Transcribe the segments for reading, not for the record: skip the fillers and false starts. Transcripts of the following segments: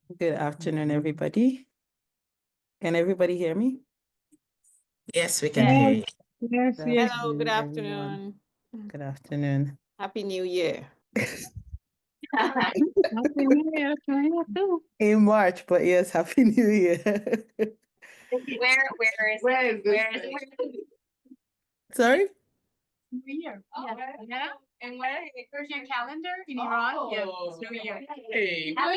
Good afternoon, everybody. Can everybody hear me? Yes, we can hear you. Yes, Good yes. Hello, good everyone. afternoon. Good afternoon. Happy New Year. Happy New Year to you too. In March, but yes, Happy New Year. Where is Sorry? New Year. Yeah. And where's your calendar in Iran? Yeah, it's New Year. Hey, wow.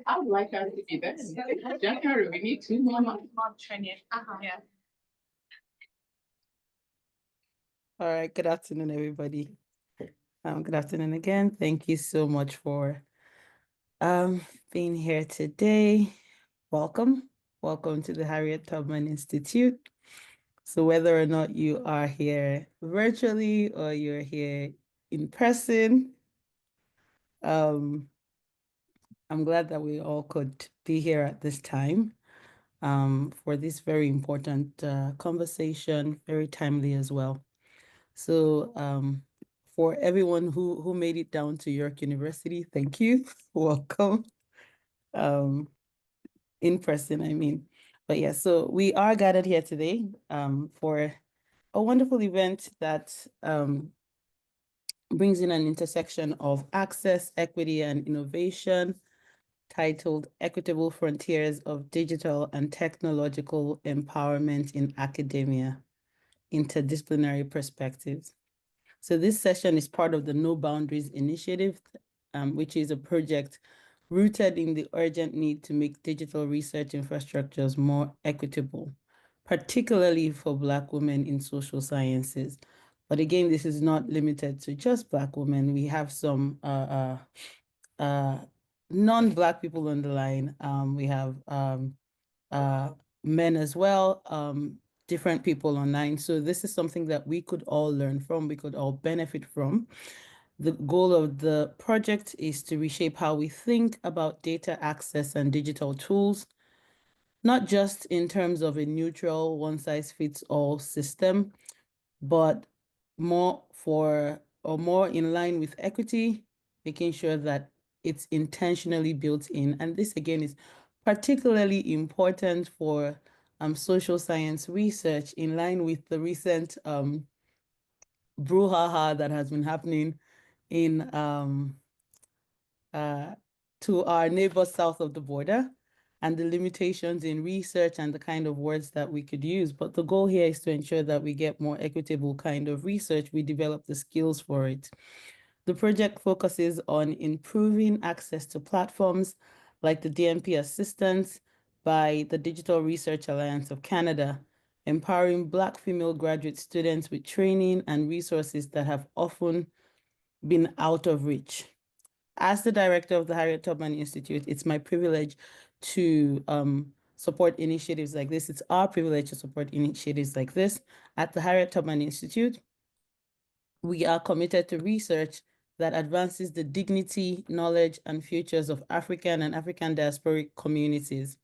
I would like us to be there. January, we need 2 more months. Yeah. All right. Good afternoon, everybody. Good afternoon again. Thank you so much for being here today. Welcome. Welcome to the Harriet Tubman Institute. So whether or not you are here virtually or you're here in person, I'm glad that we all could be here at this time for this very important conversation, very timely as well. So for everyone who made it down to York University, thank you. Welcome. In person, I mean. But yeah, so we are gathered here today for a wonderful event that brings in an intersection of access, equity, and innovation titled Equitable Frontiers of Digital and Technological Empowerment in Academia, Interdisciplinary Perspectives. So this session is part of the No Boundaries Initiative, which is a project rooted in the urgent need to make digital research infrastructures more equitable, particularly for Black women in social sciences. But again, this is not limited to just Black women. We have some non-Black people on the line. We have men as well, different people online. So this is something that we could all learn from, we could all benefit from. The goal of the project is to reshape how we think about data access and digital tools, not just in terms of a neutral one-size-fits-all system, but more in line with equity, making sure that it's intentionally built in. And this again is particularly important for social science research, in line with the recent brouhaha that has been happening in to our neighbors south of the border, and the limitations in research and the kind of words that we could use. But the goal here is to ensure that we get more equitable kind of research, we develop the skills for it. The project focuses on improving access to platforms like the DMP Assistance by the Digital Research Alliance of Canada, empowering Black female graduate students with training and resources that have often been out of reach. As the director of the Harriet Tubman Institute, it's my privilege to support initiatives like this. It's our privilege to support initiatives like this. At the Harriet Tubman Institute, we are committed to research that advances the dignity, knowledge, and futures of African and African diasporic communities.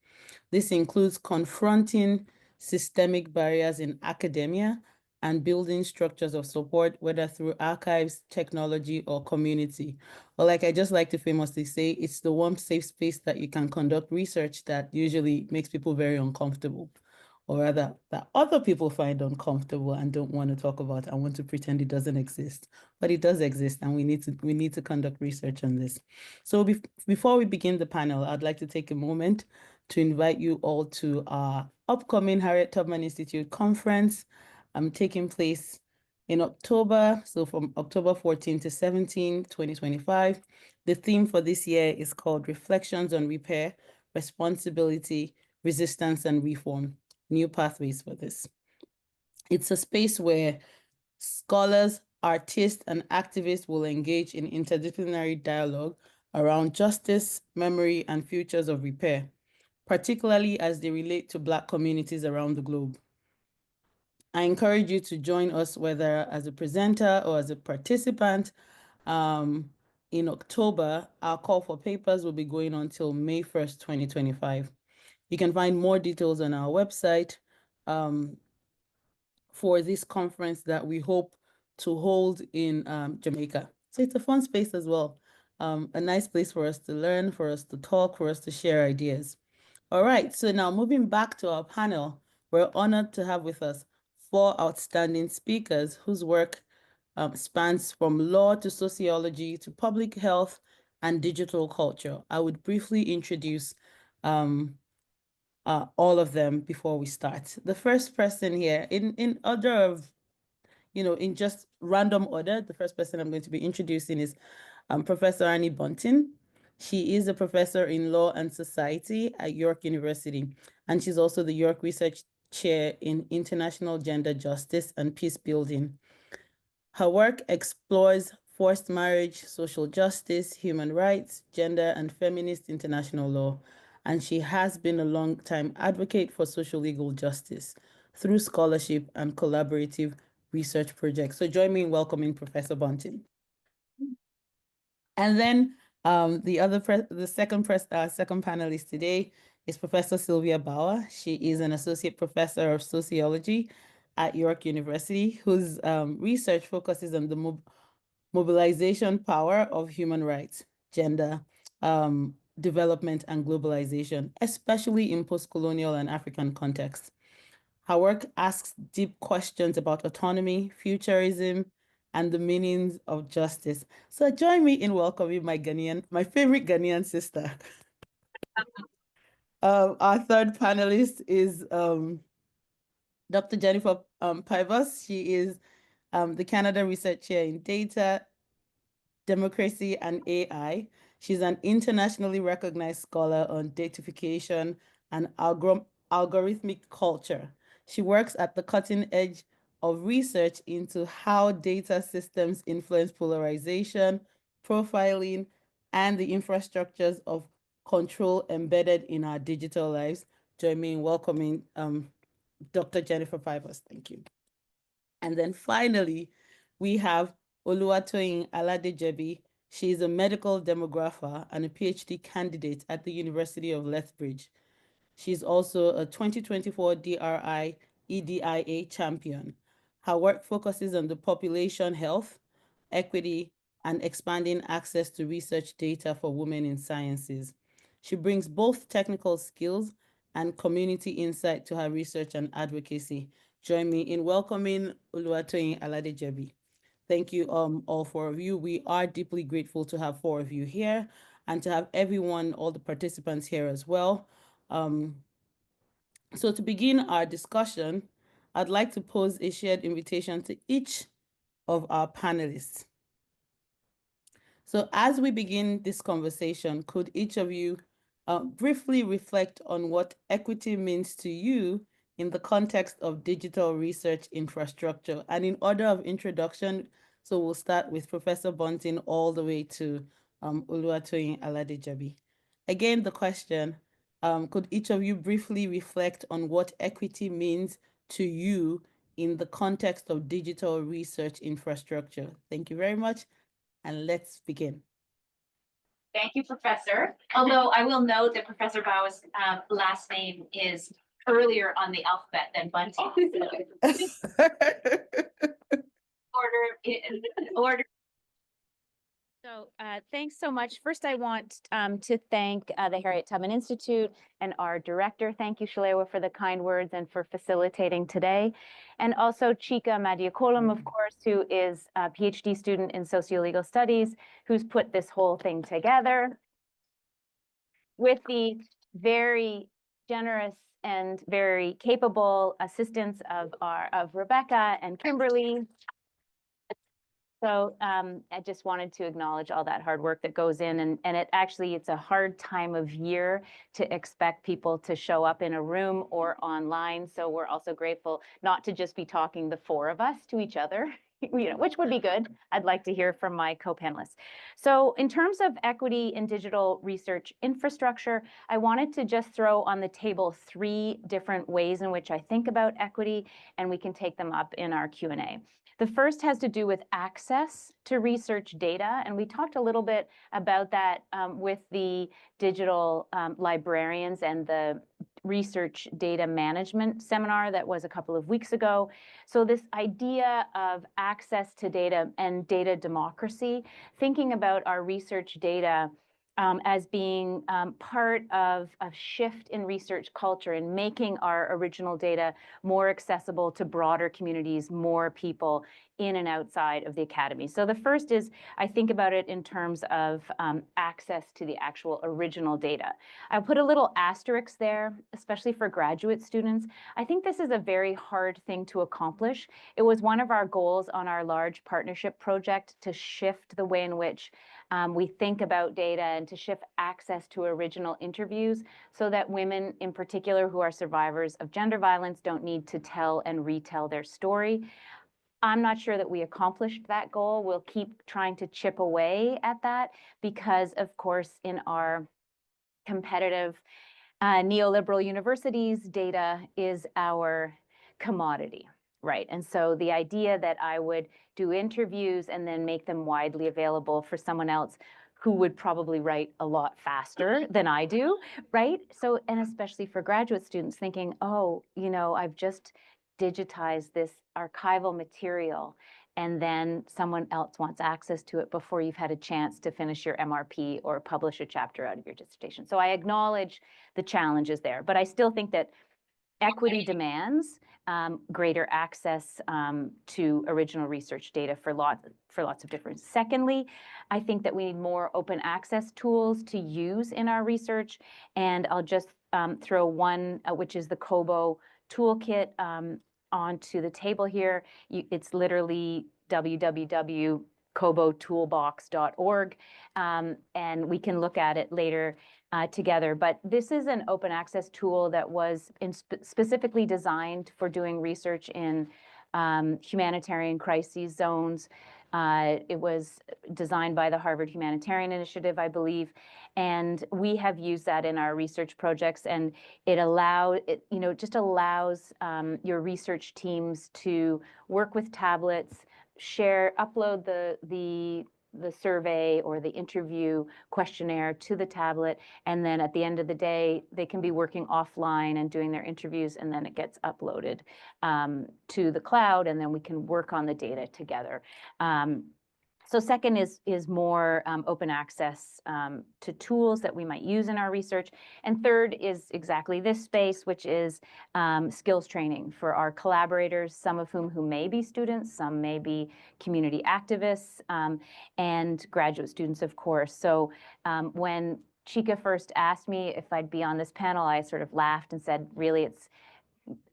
This includes confronting systemic barriers in academia and building structures of support, whether through archives, technology, or community. Or like I just like to famously say, it's the one safe space that you can conduct research that usually makes people very uncomfortable, or rather that other people find uncomfortable and don't want to talk about and want to pretend it doesn't exist. But it does exist, and we need to conduct research on this. So before we begin the panel, I'd like to take a moment to invite you all to our upcoming Harriet Tubman Institute conference taking place in October, so from October 14 to 17, 2025. The theme for this year is called Reflections on Repair, Responsibility, Resistance, and Reform, New Pathways for This. It's a space where scholars, artists, and activists will engage in interdisciplinary dialogue around justice, memory, and futures of repair, particularly as they relate to Black communities around the globe. I encourage you to join us, whether as a presenter or as a participant. In October, our call for papers will be going on till May 1st, 2025. You can find more details on our website for this conference that we hope to hold in Jamaica. So it's a fun space as well. a nice place for us to learn, for us to talk, for us to share ideas. All right, so now moving back to our panel, we're honored to have with us 4 outstanding speakers whose work spans from law to sociology to public health and digital culture. I would briefly introduce all of them before we start. The first person here, in order of, in just random order, the first person I'm going to be introducing is Professor Annie Bunting. She is a professor in law and society at York University, and she's also the York Research Chair in International Gender Justice and Peace Building. Her work explores forced marriage, social justice, human rights, gender, and feminist international law, and she has been a long-time advocate for social legal justice through scholarship and collaborative research projects. So join me in welcoming Professor Bunting. And then the second panelist today is Professor Sylvia Bawa. She is an associate professor of sociology at York University, whose research focuses on the mobilization power of human rights, gender, development, and globalization, especially in post-colonial and African contexts. Her work asks deep questions about autonomy, futurism, and the meanings of justice. So join me in welcoming my favorite Ghanaian sister. Our third panelist is Dr. Jennifer Pybus. She is the Canada Research Chair in Data, Democracy, and AI. She's an internationally recognized scholar on datafication and algorithmic culture. She works at the cutting edge of research into how data systems influence polarization, profiling, and the infrastructures of control embedded in our digital lives. Join me in welcoming Dr. Jennifer Pybus. Thank you. And then finally, we have Oluwatoyin Aladejebi. She is a medical demographer and a PhD candidate at the University of Lethbridge. She's also a 2024 DRI EDIA champion. Her work focuses on the population health, equity, and expanding access to research data for women in sciences. She brings both technical skills and community insight to her research and advocacy. Join me in welcoming Oluwatoyin Aladejebi. Thank you, all 4 of you. We are deeply grateful to have 4 of you here and to have everyone, all the participants here as well. So to begin our discussion, I'd like to pose a shared invitation to each of our panelists. So as we begin this conversation, could each of you briefly reflect on what equity means to you in the context of digital research infrastructure? And in order of introduction, so we'll start with Professor Bunting all the way to Oluwatoyin Aladejebi. Again, the question, could each of you briefly reflect on what equity means to you in the context of digital research infrastructure? Thank you very much. And let's begin. Thank you, Professor. Although I will note that Professor Bawa's last name is earlier on the alphabet than Bunting. Order. So thanks so much. First, I want to thank the Harriet Tubman Institute and our director. Thank you, Salewa, for the kind words and for facilitating today. And also Chika Maduakolam, of course, who is a PhD student in socio-legal studies, who's put this whole thing together with the very generous and very capable assistance of Rebecca and Kimberly. So I just wanted to acknowledge all that hard work that goes in, and it's a hard time of year to expect people to show up in a room or online. So we're also grateful not to just be talking the 4 of us to each other, which would be good. I'd like to hear from my co-panelists. So in terms of equity in digital research infrastructure, I wanted to just throw on the table 3 different ways in which I think about equity, and we can take them up in our Q&A. The first has to do with access to research data, and we talked a little bit about that with the digital librarians and the research data management seminar that was a couple of weeks ago. So this idea of access to data and data democracy, thinking about our research data as being part of a shift in research culture and making our original data more accessible to broader communities, more people in and outside of the academy. So the first is, I think about it in terms of access to the actual original data. I'll put a little asterisk there, especially for graduate students. I think this is a very hard thing to accomplish. It was one of our goals on our large partnership project to shift the way in which we think about data and to shift access to original interviews so that women in particular who are survivors of gender violence don't need to tell and retell their story. I'm not sure that we accomplished that goal. We'll keep trying to chip away at that because, of course, in our competitive neoliberal universities, data is our commodity, right? And so the idea that I would do interviews and then make them widely available for someone else who would probably write a lot faster than I do, right? So, and especially for graduate students thinking, oh, you know, I've just digitized this archival material and then someone else wants access to it before you've had a chance to finish your MRP or publish a chapter out of your dissertation. So I acknowledge the challenges there, but I still think that equity demands greater access to original research data for lots of different. Secondly, I think that we need more open access tools to use in our research, and I'll just throw one, which is the COBO toolkit onto the table here. It's literally www.cobotoolbox.org, and we can look at it later together. But this is an open access tool that was specifically designed for doing research in humanitarian crises zones. It was designed by the Harvard Humanitarian Initiative, I believe, and we have used that in our research projects. And it just allows your research teams to work with tablets, upload the survey or the interview questionnaire to the tablet, and then at the end of the day, they can be working offline and doing their interviews, and then it gets uploaded to the cloud, and then we can work on the data together. So second is more open access to tools that we might use in our research. And third is exactly this space, which is skills training for our collaborators, some of whom may be students, some may be community activists, and graduate students, of course. So when Chika first asked me if I'd be on this panel, I sort of laughed and said, really, it's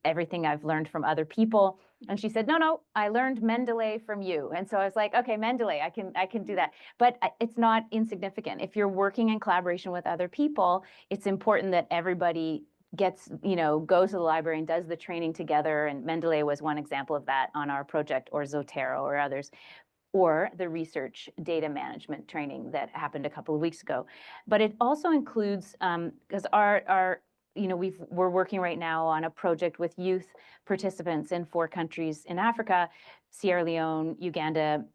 everything I've learned from other people. And she said, no, I learned Mendeley from you. And so I was like, okay, Mendeley, I can do that. But it's not insignificant. If you're working in collaboration with other people, it's important that everybody goes to the library and does the training together. And Mendeley was one example of that on our project, or Zotero or others, or the research data management training that happened a couple of weeks ago. But it also includes, because we're working right now on a project with youth participants in 4 countries in Africa: Sierra Leone, Uganda,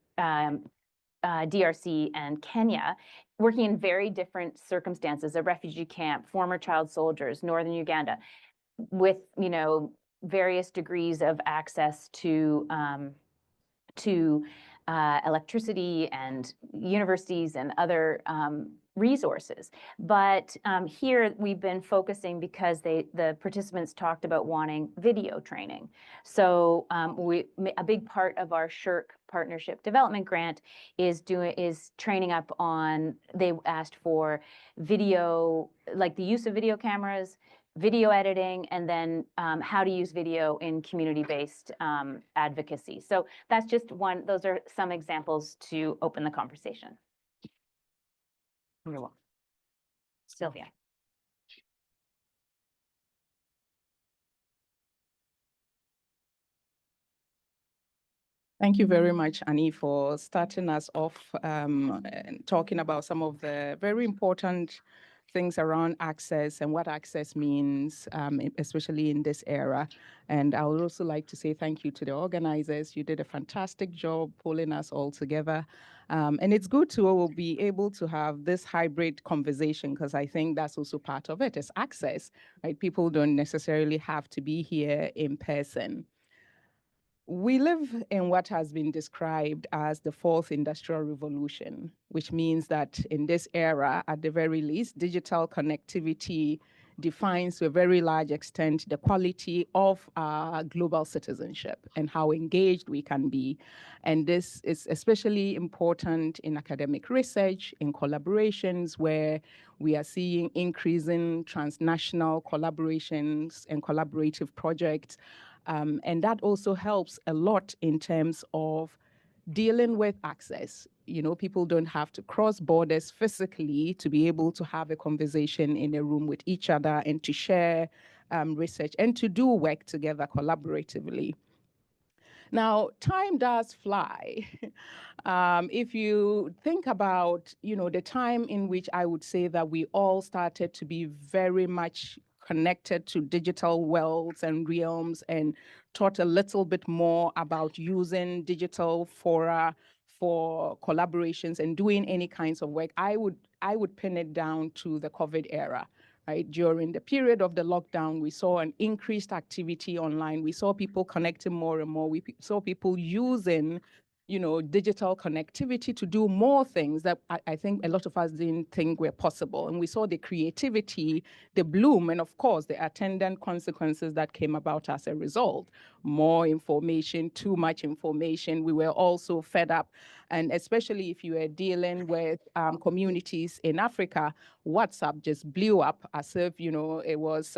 DRC, and Kenya, working in very different circumstances: a refugee camp, former child soldiers, northern Uganda, with various degrees of access to electricity and universities and other resources. But here we've been focusing because the participants talked about wanting video training. So a big part of our SSHRC partnership development grant is training up on, they asked for video, like the use of video cameras, video editing, and then how to use video in community-based advocacy. So that's just one, those are some examples to open the conversation. You're welcome. Sylvia. Thank you very much, Annie, for starting us off and talking about some of the very important things around access and what access means, especially in this era. And I would also like to say thank you to the organizers. You did a fantastic job pulling us all together. And it's good to be able to have this hybrid conversation, because I think that's also part of it, is access, right? People don't necessarily have to be here in person. We live in what has been described as the fourth industrial revolution, which means that in this era, at the very least, digital connectivity defines to a very large extent the quality of our global citizenship and how engaged we can be. And this is especially important in academic research, in collaborations where we are seeing increasing transnational collaborations and collaborative projects. And that also helps a lot in terms of dealing with access. You know, people don't have to cross borders physically to be able to have a conversation in a room with each other and to share research and to do work together collaboratively. Now, time does fly. If you think about, you know, the time in which I would say that we all started to be very much connected to digital worlds and realms and taught a little bit more about using digital fora for collaborations and doing any kinds of work, I would pin it down to the COVID era. Right? During the period of the lockdown, we saw an increased activity online. We saw people connecting more and more. We saw people using, you know, digital connectivity to do more things that I think a lot of us didn't think were possible. And we saw the creativity, the bloom, and of course, the attendant consequences that came about as a result. More information, too much information. We were also fed up. And especially if you were dealing with communities in Africa, WhatsApp just blew up as if, you know, it was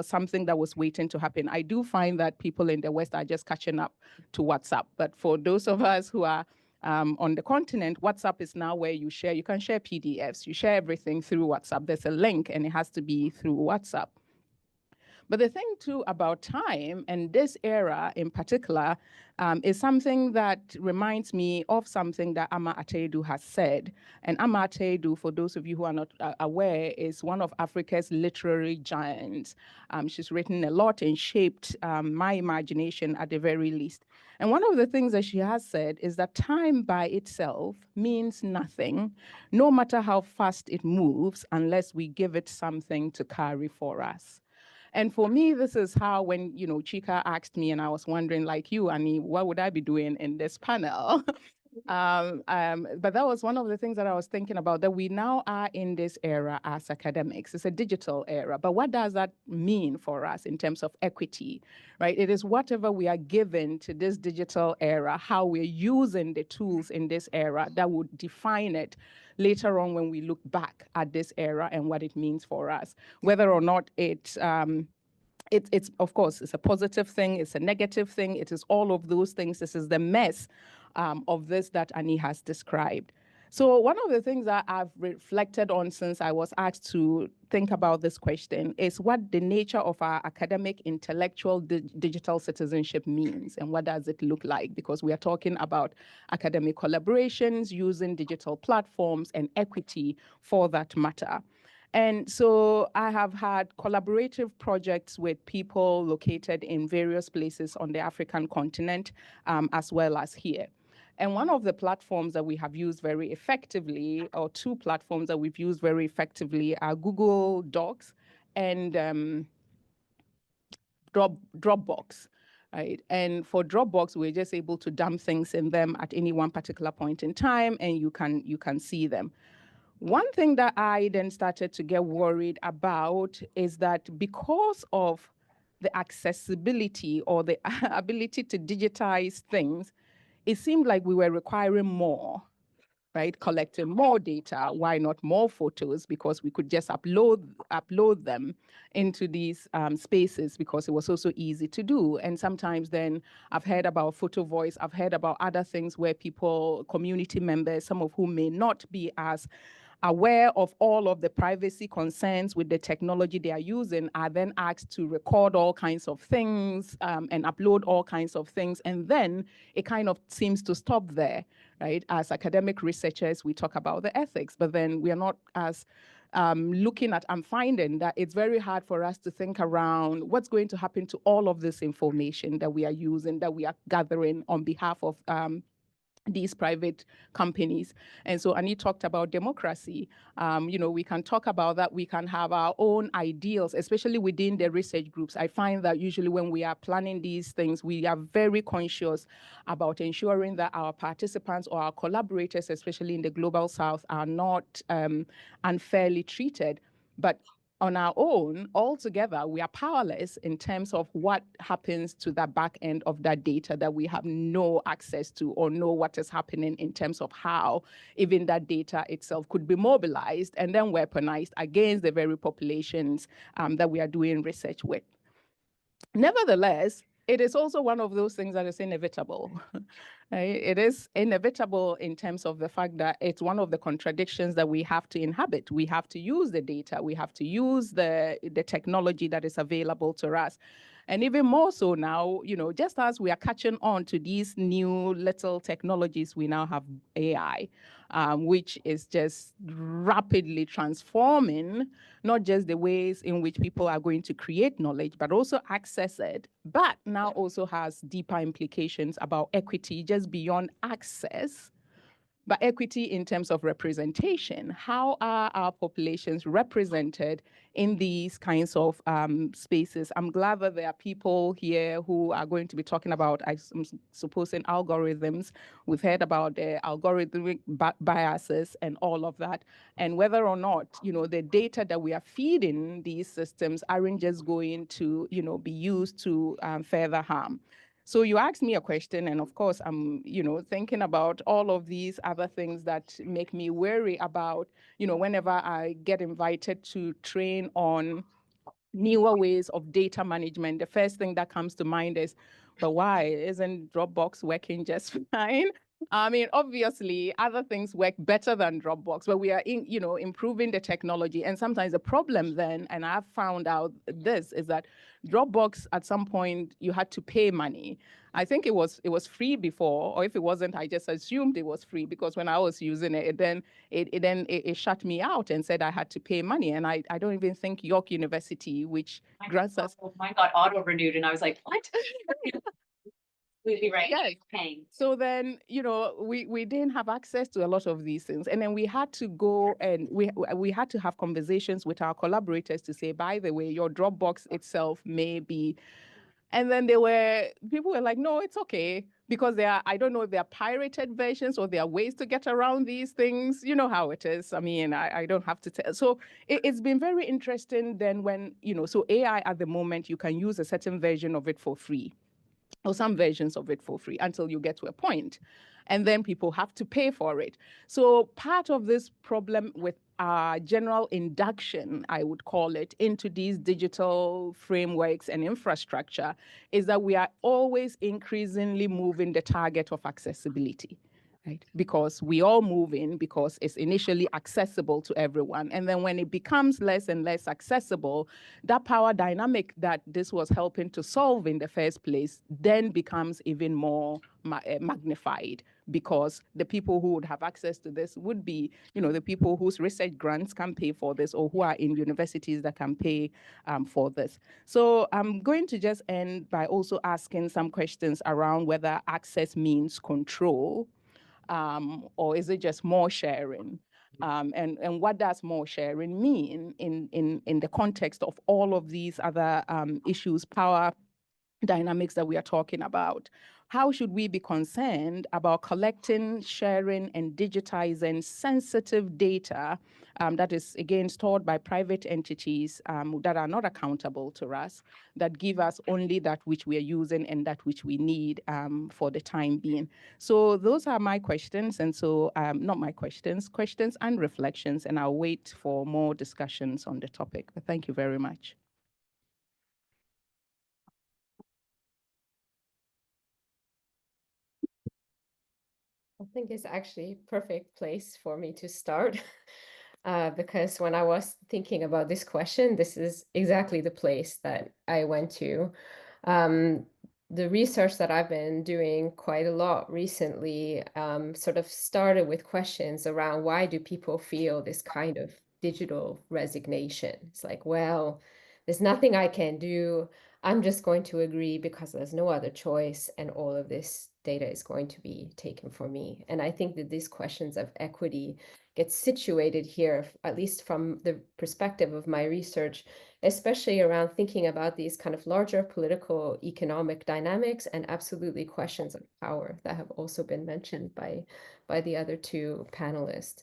something that was waiting to happen. I do find that people in the West are just catching up to WhatsApp. But for those of us who are on the continent, WhatsApp is now where you can share PDFs, you share everything through WhatsApp. There's a link and it has to be through WhatsApp. But the thing too about time and this era in particular is something that reminds me of something that Ama Atedu has said. And Ama Atedu, for those of you who are not aware, is one of Africa's literary giants. She's written a lot and shaped my imagination at the very least. And one of the things that she has said is that time by itself means nothing, no matter how fast it moves, unless we give it something to carry for us. And for me, this is how, when, you know, Chika asked me and I was wondering, like you, Annie, what would I be doing in this panel? But that was one of the things that I was thinking about, that we now are in this era as academics. It's a digital era, but what does that mean for us in terms of equity, right? It is whatever we are given to this digital era, how we're using the tools in this era that would define it later on when we look back at this era and what it means for us, whether or not it's of course, it's a positive thing, it's a negative thing, it is all of those things. This is the mess of this that Annie has described. So one of the things that I've reflected on since I was asked to think about this question is what the nature of our academic intellectual digital citizenship means and what does it look like, because we are talking about academic collaborations using digital platforms and equity for that matter. And so I have had collaborative projects with people located in various places on the African continent, as well as here. And one of the platforms that we have used very effectively, or two platforms that we've used very effectively, are Google Docs and Dropbox. Right? And for Dropbox, we're just able to dump things in them at any one particular point in time, and you can see them. One thing that I then started to get worried about is that because of the accessibility or the ability to digitize things, it seemed like we were requiring more, right? Collecting more data. Why not more photos? Because we could just upload them into these spaces because it was also easy to do. And sometimes then I've heard about Photo Voice. I've heard about other things where people, community members, some of whom may not be as aware of all of the privacy concerns with the technology they are using, are then asked to record all kinds of things and upload all kinds of things. And then it kind of seems to stop there, right? As academic researchers, we talk about the ethics, but then we are not as looking at, I'm finding that it's very hard for us to think around what's going to happen to all of this information that we are using, that we are gathering on behalf of these private companies. And so Annie talked about democracy. We can talk about that. We can have our own ideals, especially within the research groups. I find that usually when we are planning these things, we are very conscious about ensuring that our participants or our collaborators, especially in the Global South, are not unfairly treated. But on our own, altogether, we are powerless in terms of what happens to the back end of that data that we have no access to or know what is happening in terms of how even that data itself could be mobilized and then weaponized against the very populations that we are doing research with. Nevertheless, it is also one of those things that is inevitable. It is inevitable in terms of the fact that it's one of the contradictions that we have to inhabit. We have to use the data. We have to use the technology that is available to us. And even more so now, just as we are catching on to these new little technologies, we now have AI, which is just rapidly transforming not just the ways in which people are going to create knowledge, but also access it, but now also has deeper implications about equity just beyond access, but equity in terms of representation. How are our populations represented in these kinds of spaces? I'm glad that there are people here who are going to be talking about, I'm supposing, algorithms. We've heard about the algorithmic biases and all of that, and whether or not, the data that we are feeding these systems aren't just going to, be used to further harm. So you asked me a question, and of course, I'm, thinking about all of these other things that make me worry about, whenever I get invited to train on newer ways of data management, the first thing that comes to mind is, but why isn't Dropbox working just fine? I mean, obviously, other things work better than Dropbox, but we are, improving the technology. And sometimes the problem then, and I've found out this, is that Dropbox, at some point, you had to pay money. I think it was free before, or if it wasn't, I just assumed it was free, because when I was using it, it shut me out and said I had to pay money. And I don't even think York University, which grants us. Mine got auto renewed, and I was like, what? Completely right. Yes. Paying. So then, we didn't have access to a lot of these things. And then we had to go and we had to have conversations with our collaborators to say, by the way, your Dropbox itself may be. And then people were like, no, it's okay, because I don't know if they're pirated versions or there are ways to get around these things. You know how it is. I mean, I don't have to tell. So it's been very interesting then when, so AI at the moment, you can use a certain version of it for free, or some versions of it for free, until you get to a point. And then people have to pay for it. So part of this problem with general induction, I would call it, into these digital frameworks and infrastructure is that we are always increasingly moving the target of accessibility. Right? Because we all move in because it's initially accessible to everyone. And then when it becomes less and less accessible, that power dynamic that this was helping to solve in the first place then becomes even more magnified, because the people who would have access to this would be, the people whose research grants can pay for this, or who are in universities that can pay for this. So I'm going to just end by also asking some questions around whether access means control, or is it just more sharing? And what does more sharing mean in the context of all of these other issues, power dynamics that we are talking about? How should we be concerned about collecting, sharing, and digitizing sensitive data that is, again, stored by private entities that are not accountable to us, that give us only that which we are using and that which we need for the time being? So those are my questions. And so, not my questions and reflections, and I'll wait for more discussions on the topic. But thank you very much. I think it's actually a perfect place for me to start because when I was thinking about this question, this is exactly the place that I went to. The research that I've been doing quite a lot recently sort of started with questions around, why do people feel this kind of digital resignation? It's like, well, there's nothing I can do. I'm just going to agree because there's no other choice, and all of this data is going to be taken for me? And I think that these questions of equity get situated here, at least from the perspective of my research, especially around thinking about these kind of larger political economic dynamics and absolutely questions of power that have also been mentioned by the other two panelists.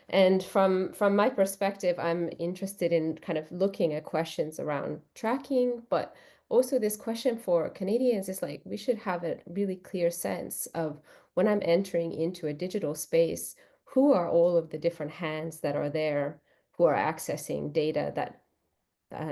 And from my perspective, I'm interested in kind of looking at questions around tracking, but also this question for Canadians is like, we should have a really clear sense of when I'm entering into a digital space, who are all of the different hands that are there who are accessing data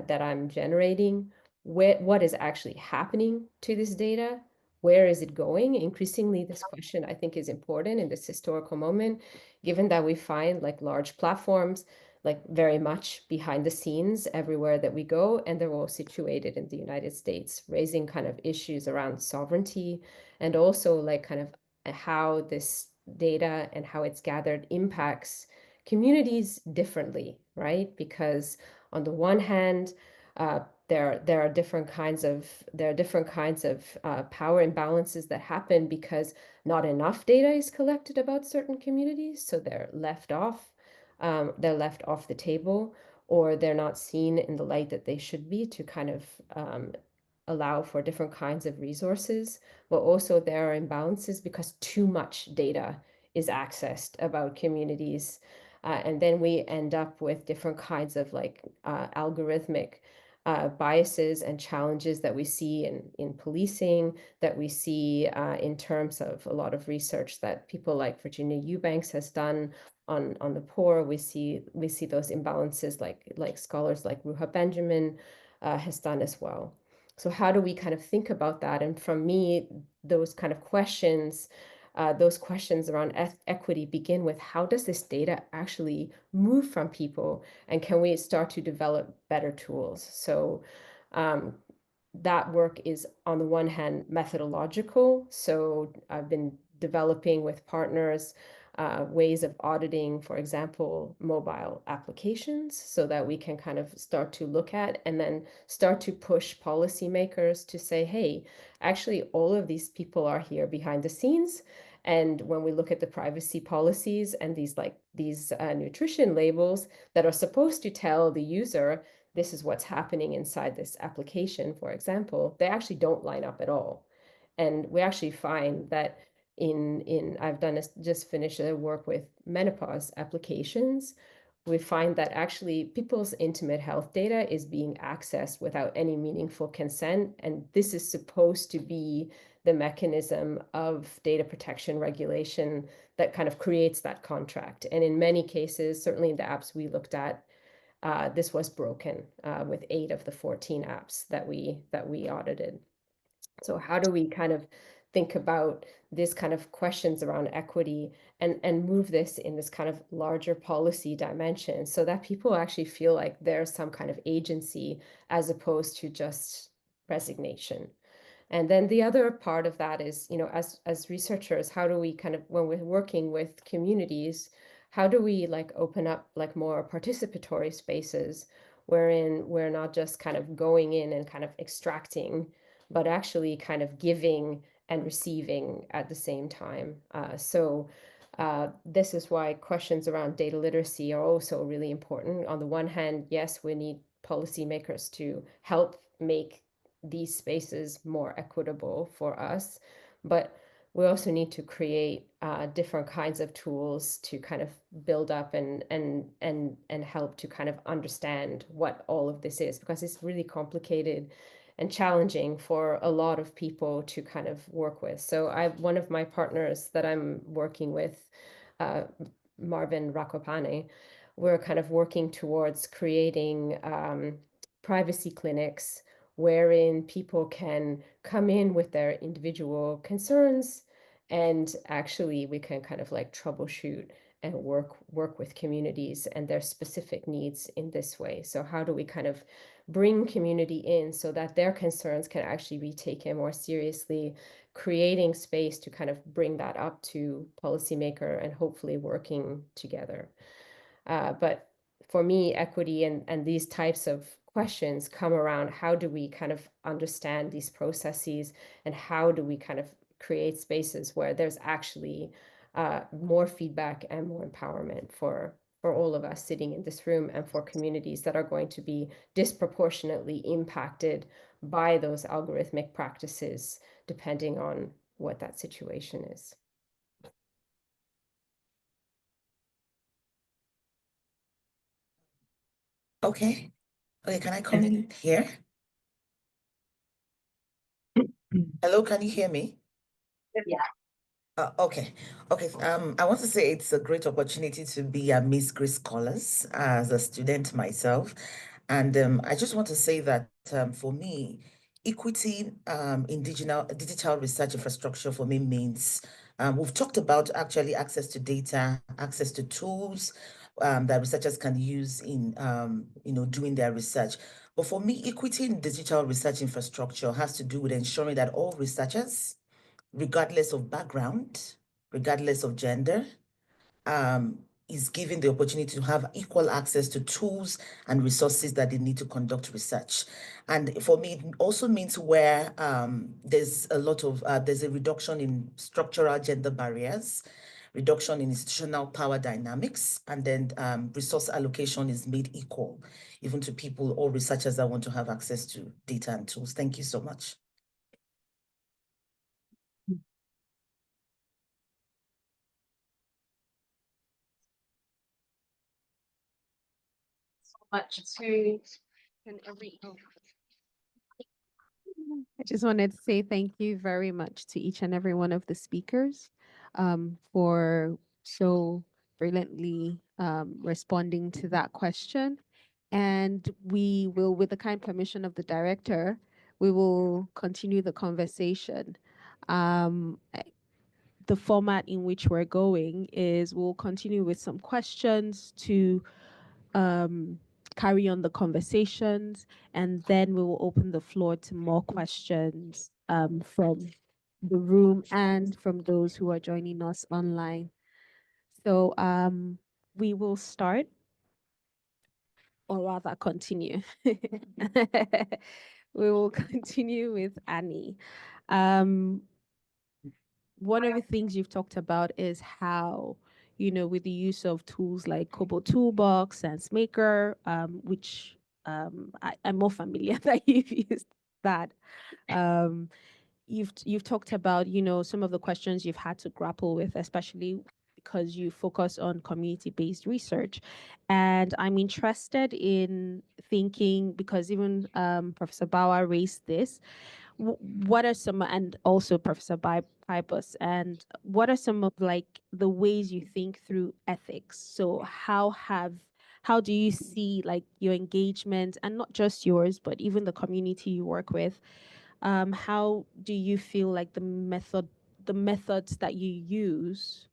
that I'm generating, what is actually happening to this data, where is it going? Increasingly, this question I think is important in this historical moment, given that we find like large platforms like very much behind the scenes everywhere that we go, and they're all situated in the United States, raising kind of issues around sovereignty and also like kind of how this data and how it's gathered impacts communities differently, right? Because on the one hand, there are different kinds of power imbalances that happen because not enough data is collected about certain communities, so they're left off the table, or they're not seen in the light that they should be to kind of allow for different kinds of resources. But also there are imbalances because too much data is accessed about communities. And then we end up with different kinds of like algorithmic biases and challenges that we see in policing, that we see in terms of a lot of research that people like Virginia Eubanks has done on the poor. We see those imbalances like scholars like Ruha Benjamin has done as well. So how do we kind of think about that? And from me, those kind of questions around equity begin with, how does this data actually move from people? And can we start to develop better tools? So that work is, on the one hand, methodological. So I've been developing with partners ways of auditing, for example, mobile applications, so that we can kind of start to look at and then start to push policymakers to say, hey, actually, all of these people are here behind the scenes. And when we look at the privacy policies and these nutrition labels that are supposed to tell the user, this is what's happening inside this application, for example, they actually don't line up at all. And we actually find that I've just finished a work with menopause applications. We find that actually people's intimate health data is being accessed without any meaningful consent. And this is supposed to be the mechanism of data protection regulation that kind of creates that contract. And in many cases, certainly in the apps we looked at, this was broken with 8 of the 14 apps that we audited. So how do we kind of think about this kind of questions around equity and move this in this kind of larger policy dimension so that people actually feel like there's some kind of agency as opposed to just resignation? And then the other part of that is, as researchers, how do we kind of, when we're working with communities, how do we like open up like more participatory spaces wherein we're not just kind of going in and kind of extracting, but actually kind of giving and receiving at the same time. So this is why questions around data literacy are also really important. On the one hand, yes, we need policymakers to help make these spaces more equitable for us, but we also need to create different kinds of tools to kind of build up and help to kind of understand what all of this is, because it's really complicated and challenging for a lot of people to kind of work with. So one of my partners that I'm working with, Marvin Rakopane, we're kind of working towards creating privacy clinics wherein people can come in with their individual concerns, and actually we can kind of like troubleshoot and work with communities and their specific needs in this way. So how do we kind of bring community in so that their concerns can actually be taken more seriously, creating space to kind of bring that up to policymaker and hopefully working together. But for me, equity and these types of questions come around, how do we kind of understand these processes and how do we kind of create spaces where there's actually more feedback and more empowerment for all of us sitting in this room, and for communities that are going to be disproportionately impacted by those algorithmic practices, depending on what that situation is. Okay. Okay, can I come in here? Hello, can you hear me? Yeah. Okay. I want to say it's a great opportunity to be a Miss Grace Scholars as a student myself. And I just want to say that for me, equity in digital research infrastructure for me means we've talked about actually access to data, access to tools that researchers can use in doing their research. But for me, equity in digital research infrastructure has to do with ensuring that all researchers, regardless of background, regardless of gender, is given the opportunity to have equal access to tools and resources that they need to conduct research. And for me, it also means where there's a reduction in structural gender barriers, reduction in institutional power dynamics, and then resource allocation is made equal, even to people or researchers that want to have access to data and tools. Thank you so much. Much to I just wanted to say thank you very much to each and every one of the speakers for so brilliantly responding to that question. And we will, with the kind permission of the director, we will continue the conversation. The format in which we're going is we'll continue with some questions to carry on the conversations, and then we will open the floor to more questions from the room and from those who are joining us online. So we will start, or rather continue. We will continue with Annie. One of the things you've talked about is how, with the use of tools like Kobo Toolbox and SansMaker, which I'm more familiar that you've used that. You've talked about, some of the questions you've had to grapple with, especially because you focus on community-based research. And I'm interested in thinking, because even Professor Bawa raised this, what are some, and also Professor Pybus, and what are some of the ways you think through ethics? So how do you see your engagement, and not just yours, but even the community you work with? How do you feel like the methods that you use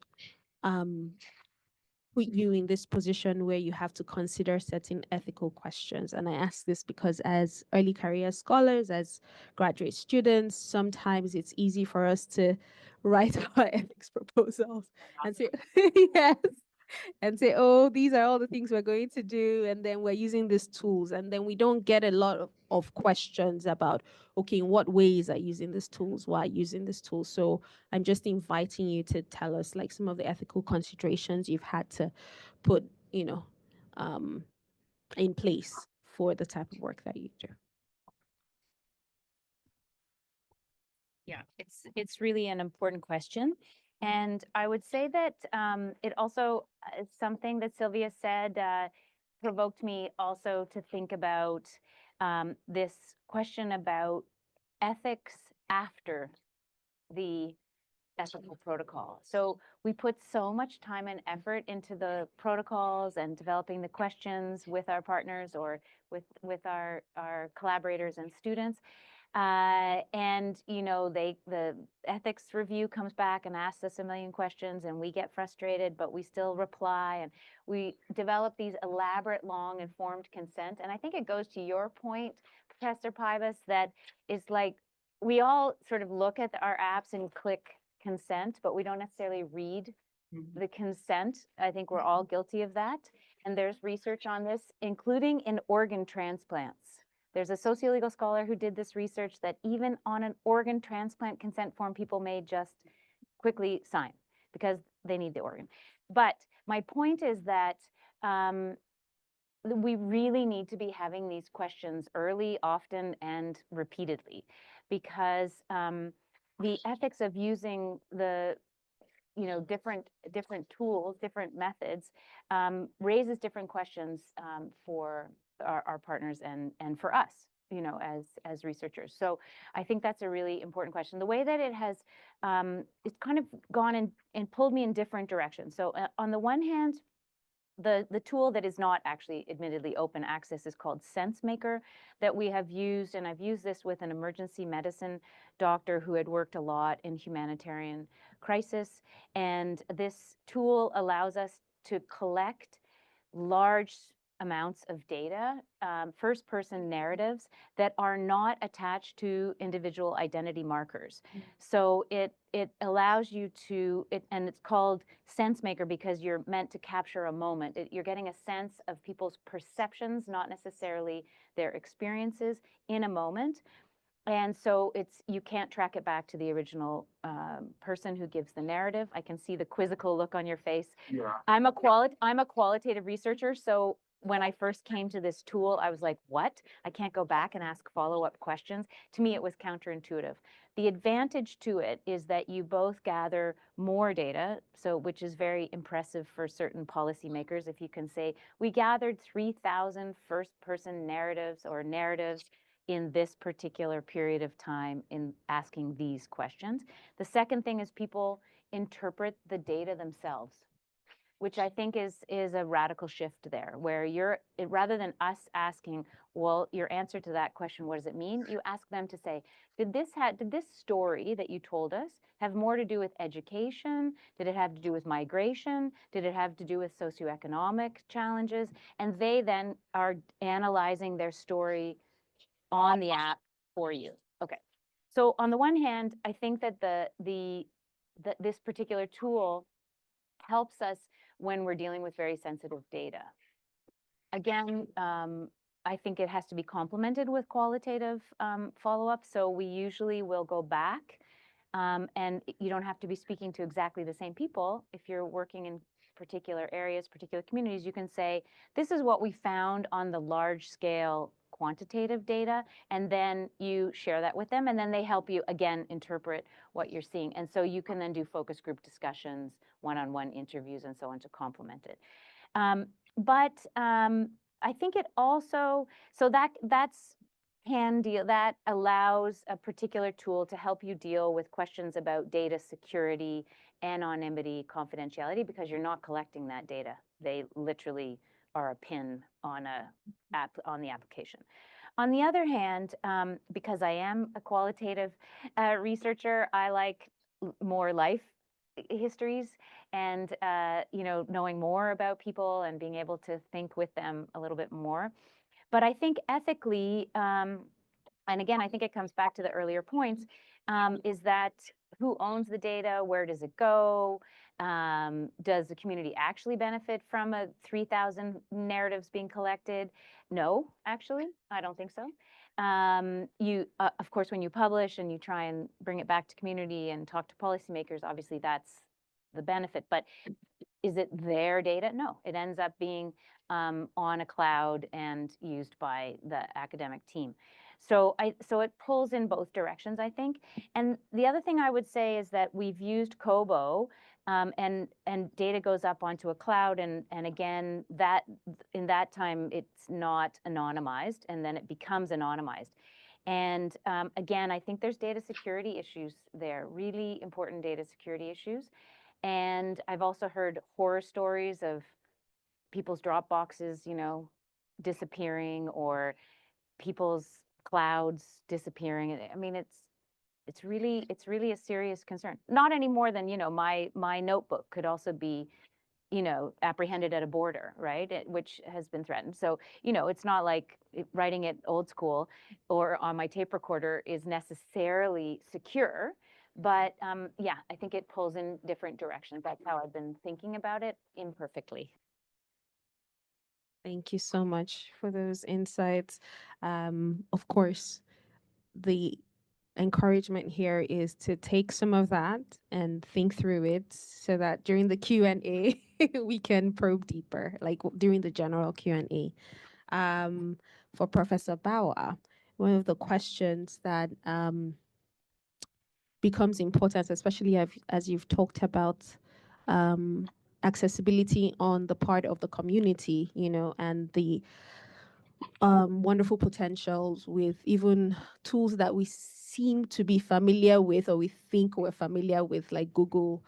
put you in this position where you have to consider certain ethical questions? And I ask this because as early career scholars, as graduate students, sometimes it's easy for us to write our ethics proposals and say, yes, and say, oh, these are all the things we're going to do. And then we're using these tools. And then we don't get a lot of questions about, okay, in what ways are you using these tools? Why using these tools? So I'm just inviting you to tell us some of the ethical considerations you've had to put, in place for the type of work that you do. Yeah, it's really an important question. And I would say that it also, something that Sylvia said provoked me also to think about this question about ethics after the ethical protocol. So we put so much time and effort into the protocols and developing the questions with our partners or with our collaborators and students. And the ethics review comes back and asks us a million questions, and we get frustrated, but we still reply, and we develop these elaborate, long, informed consent. And I think it goes to your point, Professor Pybus, that it's we all sort of look at our apps and click consent, but we don't necessarily read the consent. I think we're all guilty of that. And there's research on this, including in organ transplants. There's a sociolegal scholar who did this research that even on an organ transplant consent form, people may just quickly sign because they need the organ. But my point is that we really need to be having these questions early, often, and repeatedly, because the ethics of using the different tools, different methods, raises different questions for our partners and for us, as researchers. So I think that's a really important question. The way that it has, it's kind of gone and pulled me in different directions. So on the one hand, the tool that is not actually admittedly open access is called SenseMaker that we have used, and I've used this with an emergency medicine doctor who had worked a lot in humanitarian crisis. And this tool allows us to collect large amounts of data, first-person narratives that are not attached to individual identity markers. So it allows you to, and it's called SenseMaker because you're meant to capture a moment. You're getting a sense of people's perceptions, not necessarily their experiences in a moment. And so you can't track it back to the original person who gives the narrative. I can see the quizzical look on your face. Yeah. I'm a qualitative researcher, so when I first came to this tool, I was like, what? I can't go back and ask follow-up questions. To me, it was counterintuitive. The advantage to it is that you both gather more data, which is very impressive for certain policymakers. If you can say, we gathered 3,000 first-person narratives or narratives in this particular period of time in asking these questions. The second thing is people interpret the data themselves, which I think is a radical shift there, where rather than us asking, well, your answer to that question, what does it mean? You ask them to say, did this story that you told us have more to do with education? Did it have to do with migration? Did it have to do with socioeconomic challenges? And they then are analyzing their story on the app for you. Okay. So on the one hand, I think that this particular tool helps us when we're dealing with very sensitive data. Again, I think it has to be complemented with qualitative follow-up. So we usually will go back, and you don't have to be speaking to exactly the same people. If you're working in particular areas, particular communities, you can say, this is what we found on the large scale quantitative data, and then you share that with them, and then they help you again interpret what you're seeing. And so you can then do focus group discussions, one-on-one interviews, and so on to complement it. But I think it also, so that allows a particular tool to help you deal with questions about data security, anonymity, confidentiality, because you're not collecting that data. They literally are a pin on the application. On the other hand, because I am a qualitative researcher, I like more life histories and knowing more about people and being able to think with them a little bit more. But I think ethically, and again, I think it comes back to the earlier points, is that who owns the data? Where does it go? Does the community actually benefit from 3,000 narratives being collected? No, actually, I don't think so. Of course, when you publish and you try and bring it back to community and talk to policymakers, obviously that's the benefit. But is it their data? No, it ends up being on a cloud and used by the academic team. So it pulls in both directions, I think. And the other thing I would say is that we've used Kobo, and data goes up onto a cloud, and again, that in that time it's not anonymized, and then it becomes anonymized. And again, I think there's data security issues there, really important data security issues. And I've also heard horror stories of people's Dropboxes, disappearing, or people's clouds disappearing. I mean, it's really a serious concern. Not any more than, my notebook could also be, apprehended at a border, right? Which has been threatened. So, it's not like writing it old school or on my tape recorder is necessarily secure. But yeah, I think it pulls in different directions. That's how I've been thinking about it, imperfectly. Thank you so much for those insights. Of course, the encouragement here is to take some of that and think through it so that during the Q&A we can probe deeper, like during the general Q&A. For Professor Bawa, one of the questions that becomes important, especially as you've talked about accessibility on the part of the community, you know, and the wonderful potentials with even tools that we seem to be familiar with, or we think we're familiar with, like Google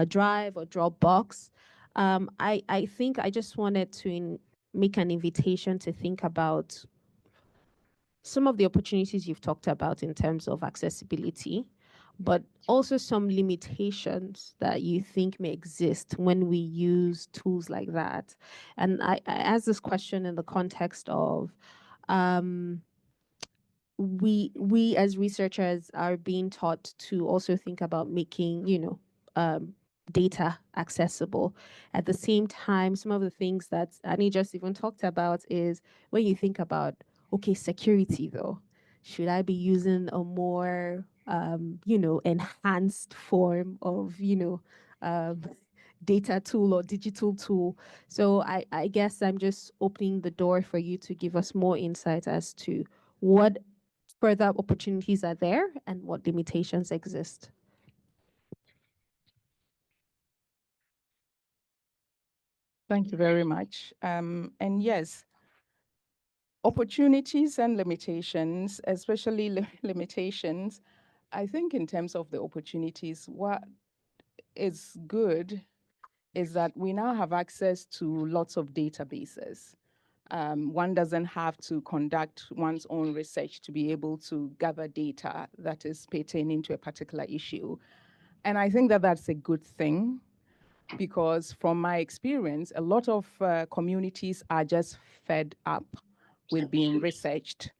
Drive or Dropbox. I think I just wanted to make an invitation to think about some of the opportunities you've talked about in terms of accessibility, but also some limitations that you think may exist when we use tools like that. And I ask this question in the context of we as researchers are being taught to also think about making, you know, data accessible. At the same time, some of the things that Annie just even talked about is when you think about, okay, security though, should I be using a more, you know, enhanced form of, you know, data tool or digital tool? So I guess I'm just opening the door for you to give us more insight as to what further opportunities are there and what limitations exist. Thank you very much. And yes, opportunities and limitations, especially limitations. I think in terms of the opportunities, what is good is that we now have access to lots of databases. One doesn't have to conduct one's own research to be able to gather data that is pertaining to a particular issue. And I think that that's a good thing, because from my experience, a lot of communities are just fed up with being researched.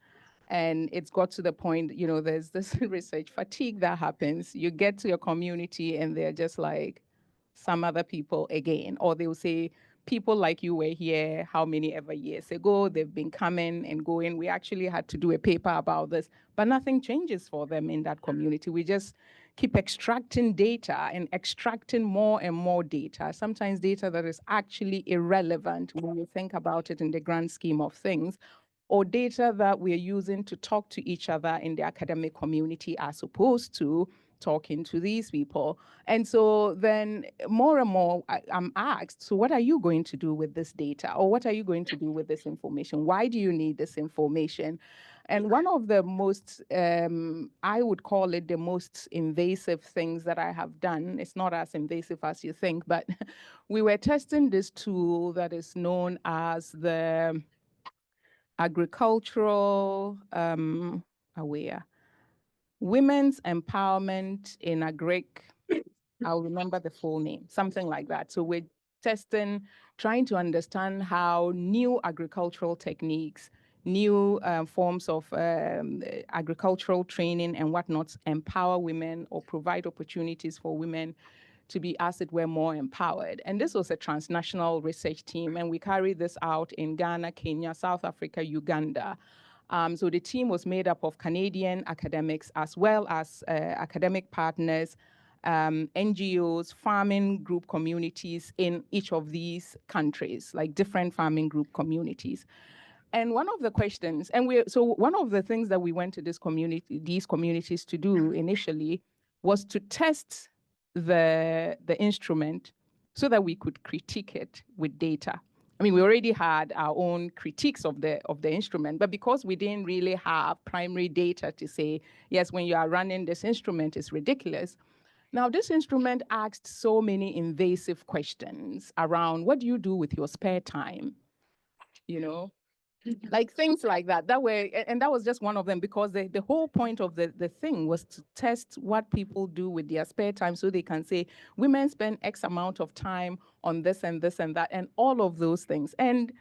And it's got to the point, you know, there's this research fatigue that happens. You get to your community and they're just like some other people again, or they'll say, people like you were here how many ever years ago, they've been coming and going. We actually had to do a paper about this, but nothing changes for them in that community. We just keep extracting data and extracting more and more data, sometimes data that is actually irrelevant when you think about it in the grand scheme of things, or data that we're using to talk to each other in the academic community as opposed to talking to these people. And so then more and more I'm asked, so what are you going to do with this data? Or what are you going to do with this information? Why do you need this information? And one of the most, I would call it the most invasive things that I have done, it's not as invasive as you think, but we were testing this tool that is known as the agricultural aware. Women's Empowerment in Agric, I'll remember the full name, something like that. So we're testing, trying to understand how new agricultural techniques, new forms of agricultural training and whatnot empower women or provide opportunities for women to be, as it were, more empowered. And this was a transnational research team, and we carried this out in Ghana, Kenya, South Africa, Uganda. So the team was made up of Canadian academics as well as academic partners, NGOs, farming group communities in each of these countries, like different farming group communities. And one of the questions, so one of the things that we went to these communities to do initially was to test the instrument so that we could critique it with data. I mean, we already had our own critiques of the instrument, but because we didn't really have primary data to say, yes, when you are running this instrument, it's ridiculous. Now, this instrument asked so many invasive questions around what do you do with your spare time? You know, like things like that. That way, and that was just one of them, because the whole point of the thing was to test what people do with their spare time, so they can say women spend X amount of time on this and this and that and all of those things. And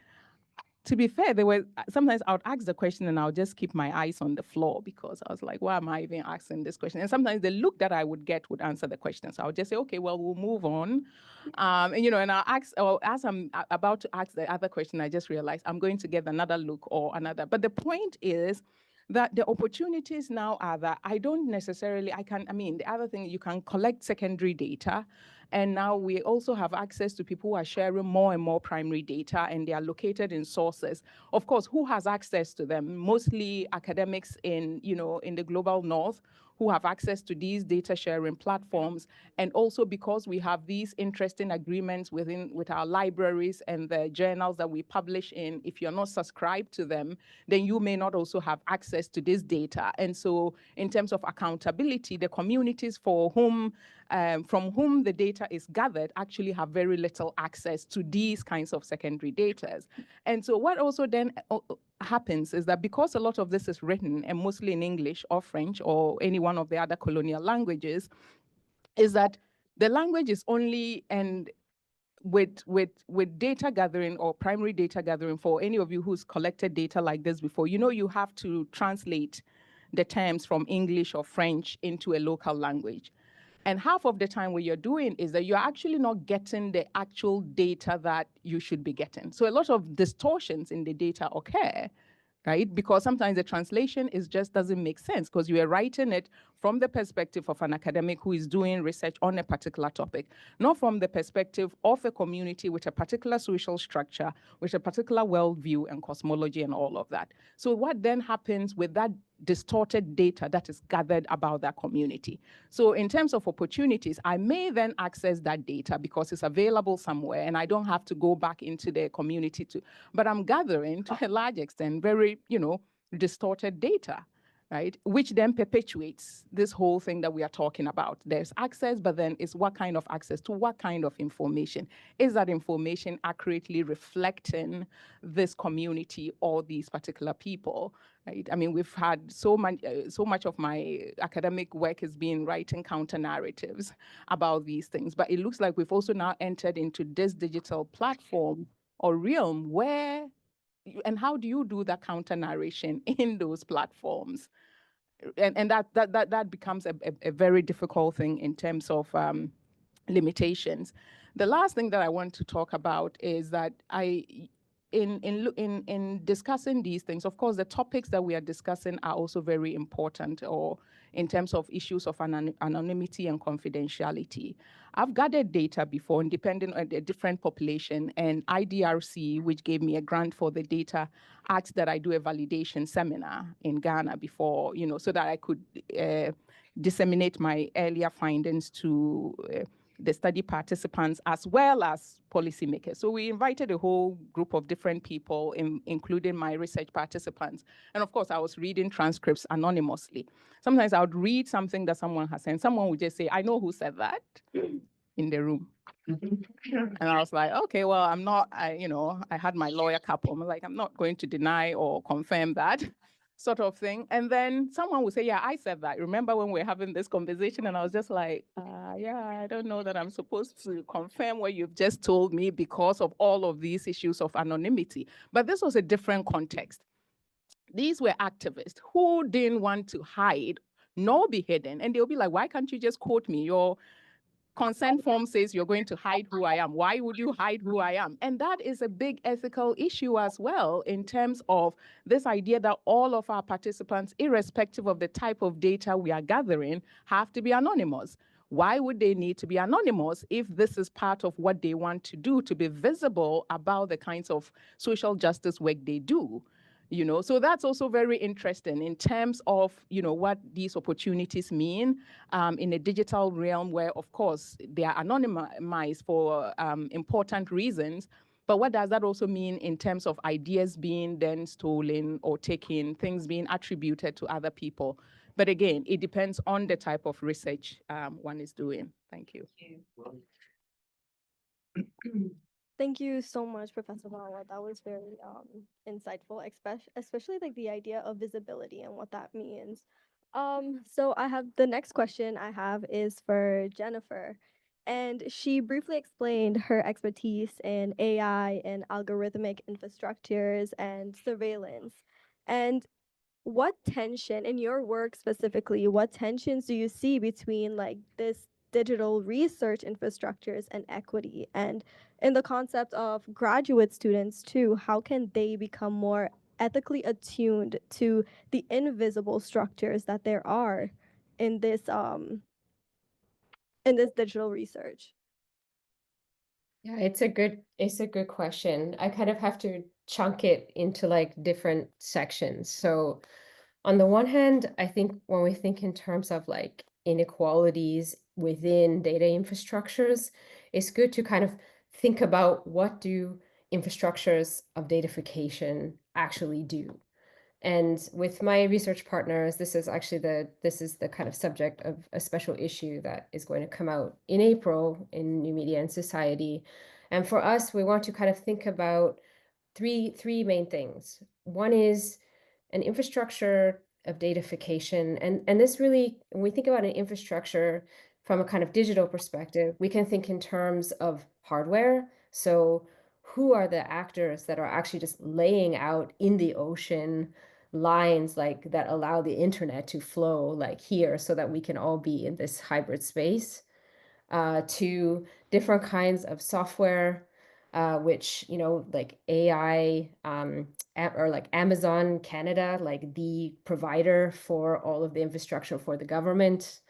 to be fair, there were sometimes I would ask the question and I'll just keep my eyes on the floor because I was like, why am I even asking this question? And sometimes the look that I would get would answer the question. So I would just say, okay, well, we'll move on. And and I'll ask, or as I'm about to ask the other question, I just realized I'm going to get another look or another. But the point is that the opportunities now are that I don't necessarily, the other thing, you can collect secondary data. And now we also have access to people who are sharing more and more primary data, and they are located in sources. Of course, who has access to them? Mostly academics in the global north who have access to these data sharing platforms. And also because we have these interesting agreements with our libraries and the journals that we publish in, if you're not subscribed to them, then you may not also have access to this data. And so in terms of accountability, the communities from whom the data is gathered actually have very little access to these kinds of secondary data. And so what also then happens is that because a lot of this is written and mostly in English or French or any one of the other colonial languages, is that the language is only, and with data gathering or primary data gathering, for any of you who's collected data like this before, you have to translate the terms from English or French into a local language. And half of the time what you're doing is that you're actually not getting the actual data that you should be getting. So a lot of distortions in the data occur, right? Because sometimes the translation just doesn't make sense because you are writing it from the perspective of an academic who is doing research on a particular topic, not from the perspective of a community with a particular social structure, with a particular worldview and cosmology and all of that. So what then happens with that distorted data that is gathered about that community? So in terms of opportunities, I may then access that data because it's available somewhere and I don't have to go back into the community but I'm gathering to a large extent very, distorted data, right? Which then perpetuates this whole thing that we are talking about. There's access, but then it's what kind of access to what kind of information? Is that information accurately reflecting this community or these particular people? Right? I mean, we've had so much of my academic work has been writing counter narratives about these things, but it looks like we've also now entered into this digital platform or realm where, and how do you do that counter narration in those platforms? And that becomes a very difficult thing in terms of limitations. The last thing that I want to talk about is that in discussing these things, of course, the topics that we are discussing are also very important, or in terms of issues of anonymity and confidentiality. I've gathered data before, depending on the different population, and IDRC, which gave me a grant for the data, asked that I do a validation seminar in Ghana before, so that I could disseminate my earlier findings to the study participants as well as policymakers. So we invited a whole group of different people, including my research participants. And of course, I was reading transcripts anonymously. Sometimes I would read something that someone has said, and someone would just say, I know who said that in the room. And I was like, okay, well, I had my lawyer cap on. I'm like, I'm not going to deny or confirm that sort of thing. And then someone would say, yeah, I said that. Remember when we were having this conversation? And I was just like, yeah, I don't know that I'm supposed to confirm what you've just told me because of all of these issues of anonymity. But this was a different context. These were activists who didn't want to hide nor be hidden. And they'll be like, why can't you just quote me? Your consent form says you're going to hide who I am. Why would you hide who I am? And that is a big ethical issue as well, in terms of this idea that all of our participants, irrespective of the type of data we are gathering, have to be anonymous. Why would they need to be anonymous if this is part of what they want to do, to be visible about the kinds of social justice work they do? So that's also very interesting in terms of, what these opportunities mean in a digital realm where, of course, they are anonymized for important reasons. But what does that also mean in terms of ideas being then stolen or taken, things being attributed to other people? But again, it depends on the type of research one is doing. Thank you. Thank you so much, Professor Bawa. That was very insightful, especially like the idea of visibility and what that means. So I have the next question I have is for Jennifer. And she briefly explained her expertise in AI and algorithmic infrastructures and surveillance. And what tension in your work specifically, what tensions do you see between like this digital research infrastructures and equity? And in the concept of graduate students too, how can they become more ethically attuned to the invisible structures that there are in this digital research? Yeah, it's a good question. I kind of have to chunk it into like different sections. So on the one hand, I think when we think in terms of like inequalities within data infrastructures, it's good to kind of think about what do infrastructures of datafication actually do. And with my research partners, this is the kind of subject of a special issue that is going to come out in April in New Media and Society. And for us, we want to kind of think about three main things. One is an infrastructure of datafication. And this really, when we think about an infrastructure from a kind of digital perspective, we can think in terms of hardware. So who are the actors that are actually just laying out in the ocean lines like that allow the internet to flow like here so that we can all be in this hybrid space, to different kinds of software, which, like AI, or like Amazon Canada, like the provider for all of the infrastructure for the government.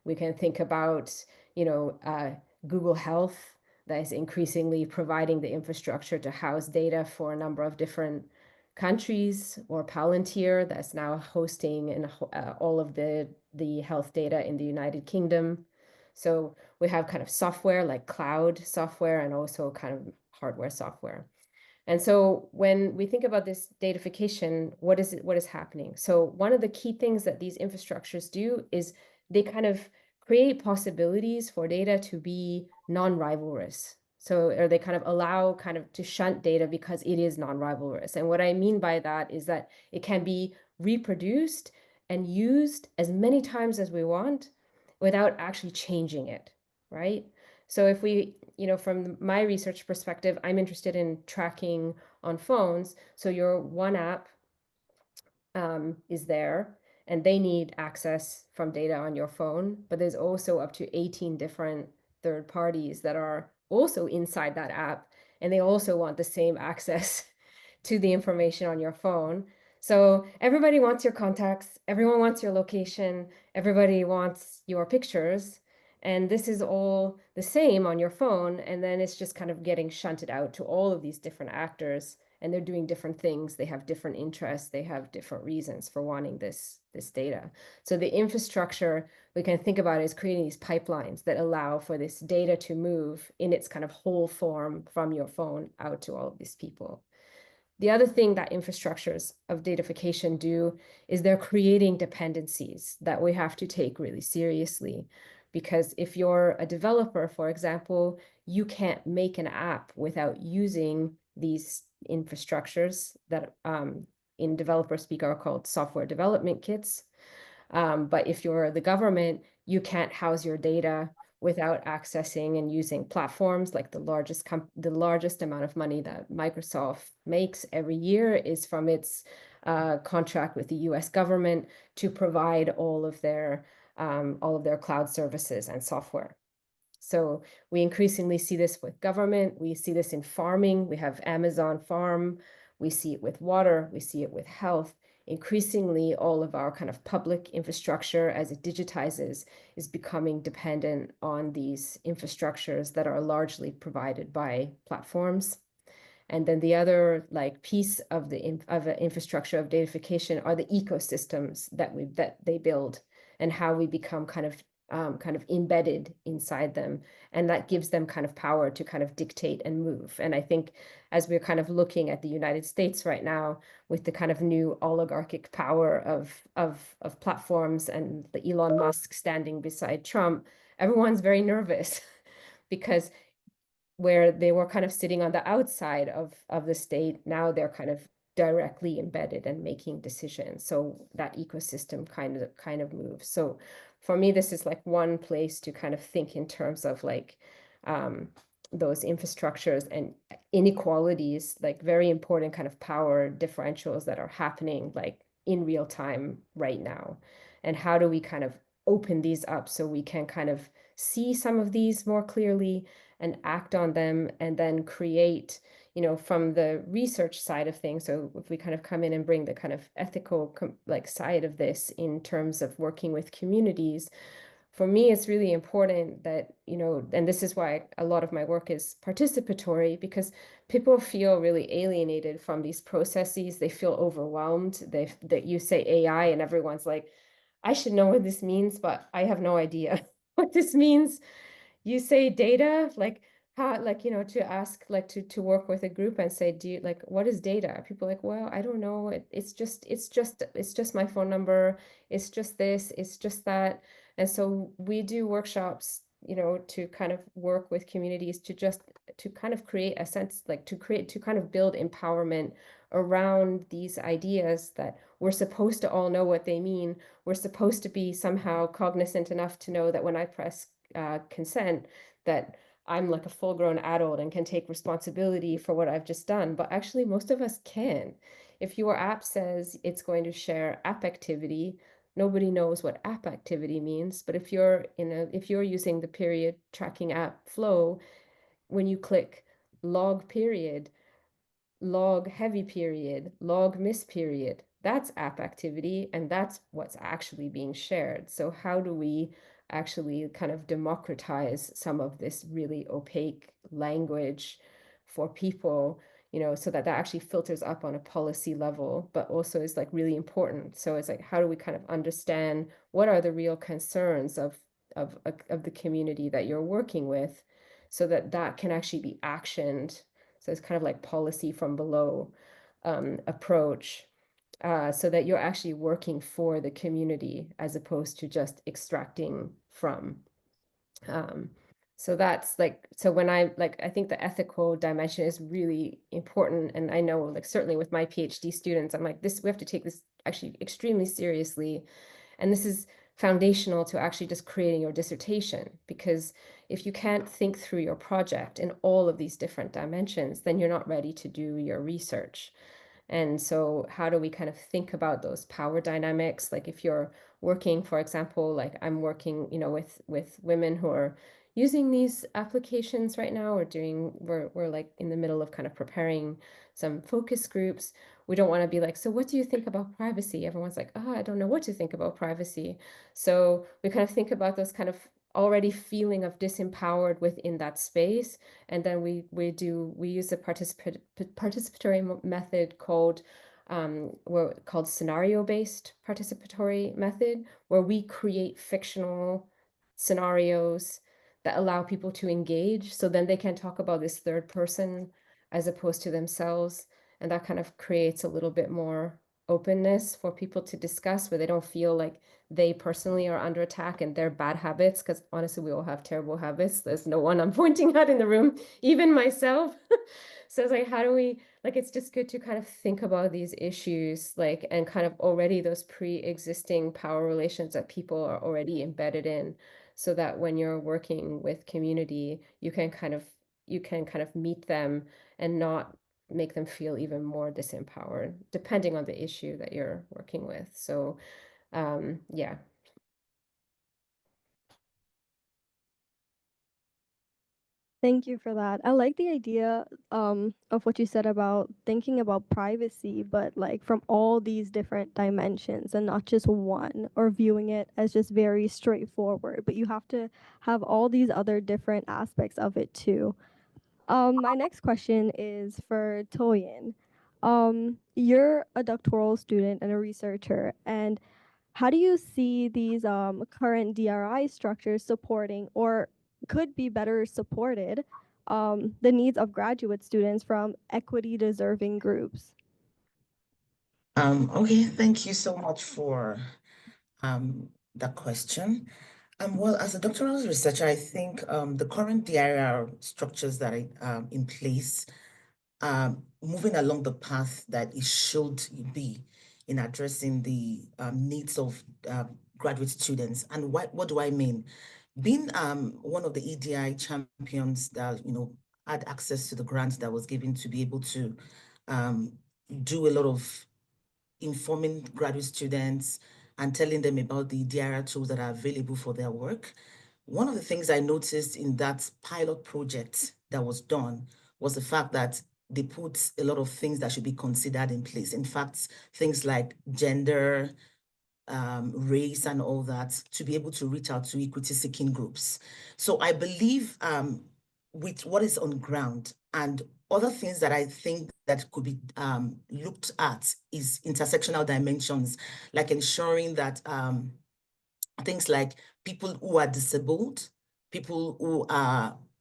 We can think about, Google Health that is increasingly providing the infrastructure to house data for a number of different countries, or Palantir that's now hosting all of the health data in the United Kingdom. So we have kind of software like cloud software and also kind of hardware software. And so when we think about this datafication, what is happening? So one of the key things that these infrastructures do is they kind of create possibilities for data to be non-rivalrous. So, or they kind of allow kind of to shunt data because it is non-rivalrous. And what I mean by that is that it can be reproduced and used as many times as we want without actually changing it, right? So if we, from my research perspective, I'm interested in tracking on phones. So your one app is there, and they need access from data on your phone, but there's also up to 18 different third parties that are also inside that app, and they also want the same access to the information on your phone. So everybody wants your contacts, everyone wants your location, everybody wants your pictures, and this is all the same on your phone, and then it's just kind of getting shunted out to all of these different actors, and they're doing different things. They have different interests. They have different reasons for wanting this data. So the infrastructure we can think about is creating these pipelines that allow for this data to move in its kind of whole form from your phone out to all of these people. The other thing that infrastructures of datafication do is they're creating dependencies that we have to take really seriously. Because if you're a developer, for example, you can't make an app without using these infrastructures that in developer speak are called software development kits. But if you're the government, you can't house your data without accessing and using platforms like the largest amount of money that Microsoft makes every year is from its contract with the US government to provide all of their cloud services and software. So we increasingly see this with government. We see this in farming. We have Amazon Farm. We see it with water. We see it with health. Increasingly, all of our kind of public infrastructure as it digitizes is becoming dependent on these infrastructures that are largely provided by platforms. And then the other like piece of the infrastructure of datafication are the ecosystems that they build, and how we become kind of embedded inside them, and that gives them kind of power to kind of dictate and move. And I think as we're kind of looking at the United States right now with the kind of new oligarchic power of platforms and the Elon Musk standing beside Trump, everyone's very nervous because where they were kind of sitting on the outside of the state, now they're kind of directly embedded and making decisions. So that ecosystem kind of moves. So for me, this is like one place to kind of think in terms of like those infrastructures and inequalities, like very important kind of power differentials that are happening like in real time right now. And how do we kind of open these up so we can kind of see some of these more clearly and act on them, and then create, you know, from the research side of things. So if we kind of come in and bring the kind of ethical like side of this in terms of working with communities, for me, it's really important that, you know, and this is why a lot of my work is participatory, because people feel really alienated from these processes. They feel overwhelmed. That you say AI and everyone's like, I should know what this means, but I have no idea what this means. You say data, like how, like, you know, to ask, like to work with a group and say, do you like, what is data? People are like, well, I don't know. It's just my phone number. It's just this, it's just that. And so we do workshops, you know, to kind of work with communities to kind of create a sense, like to kind of build empowerment around these ideas that we're supposed to all know what they mean. We're supposed to be somehow cognizant enough to know that when I press consent, that I'm like a full-grown adult and can take responsibility for what I've just done. But actually, most of us can't. If your app says it's going to share app activity, nobody knows what app activity means. But if you're using the period tracking app Flow, when you click log period, log heavy period, log miss period, that's app activity, and that's what's actually being shared. So how do we actually kind of democratize some of this really opaque language for people, you know, so that actually filters up on a policy level, but also is like really important. So it's like, how do we kind of understand what are the real concerns of the community that you're working with, so that that can actually be actioned. So it's kind of like policy from below approach, so that you're actually working for the community as opposed to just extracting from. So that's like, so when I think the ethical dimension is really important. And I know, like, certainly with my PhD students, I'm like, we have to take this actually extremely seriously. And this is foundational to actually just creating your dissertation, because if you can't think through your project in all of these different dimensions, then you're not ready to do your research. And so how do we kind of think about those power dynamics? Like if you're working, for example, like I'm working, you know, with women who are using these applications right now, we're like in the middle of kind of preparing some focus groups. We don't want to be like, so what do you think about privacy? Everyone's like, oh, I don't know what to think about privacy. So we kind of think about those kind of already feeling of disempowered within that space. And then we use a participatory method called scenario-based participatory method, where we create fictional scenarios that allow people to engage. So then they can talk about this third person as opposed to themselves. And that kind of creates a little bit more openness for people to discuss, where they don't feel like they personally are under attack and their bad habits, because honestly, we all have terrible habits. There's no one I'm pointing at in the room, even myself. So it's like, how do we, like, it's just good to kind of think about these issues, like, and kind of already those pre-existing power relations that people are already embedded in, so that when you're working with community, you can kind of meet them and not make them feel even more disempowered, depending on the issue that you're working with. So yeah. Thank you for that. I like the idea of what you said about thinking about privacy, but like from all these different dimensions and not just one, or viewing it as just very straightforward, but you have to have all these other different aspects of it too. My next question is for Toyin. You're a doctoral student and a researcher, and how do you see these current DRI structures supporting, or could be better supported, the needs of graduate students from equity deserving groups? Okay, thank you so much for that question. Well, as a doctoral researcher, I think the current DRR structures that are in place are moving along the path that it should be. in addressing the needs of graduate students. And what do I mean? Being one of the EDI champions that, had access to the grant that was given to be able to do a lot of informing graduate students and telling them about the DRR tools that are available for their work. One of the things I noticed in that pilot project that was done was the fact that they put a lot of things that should be considered in place. In fact, things like gender, race and all that, to be able to reach out to equity-seeking groups. So I believe with what is on ground and other things that I think that could be looked at is intersectional dimensions, like ensuring that things like people who are disabled, people who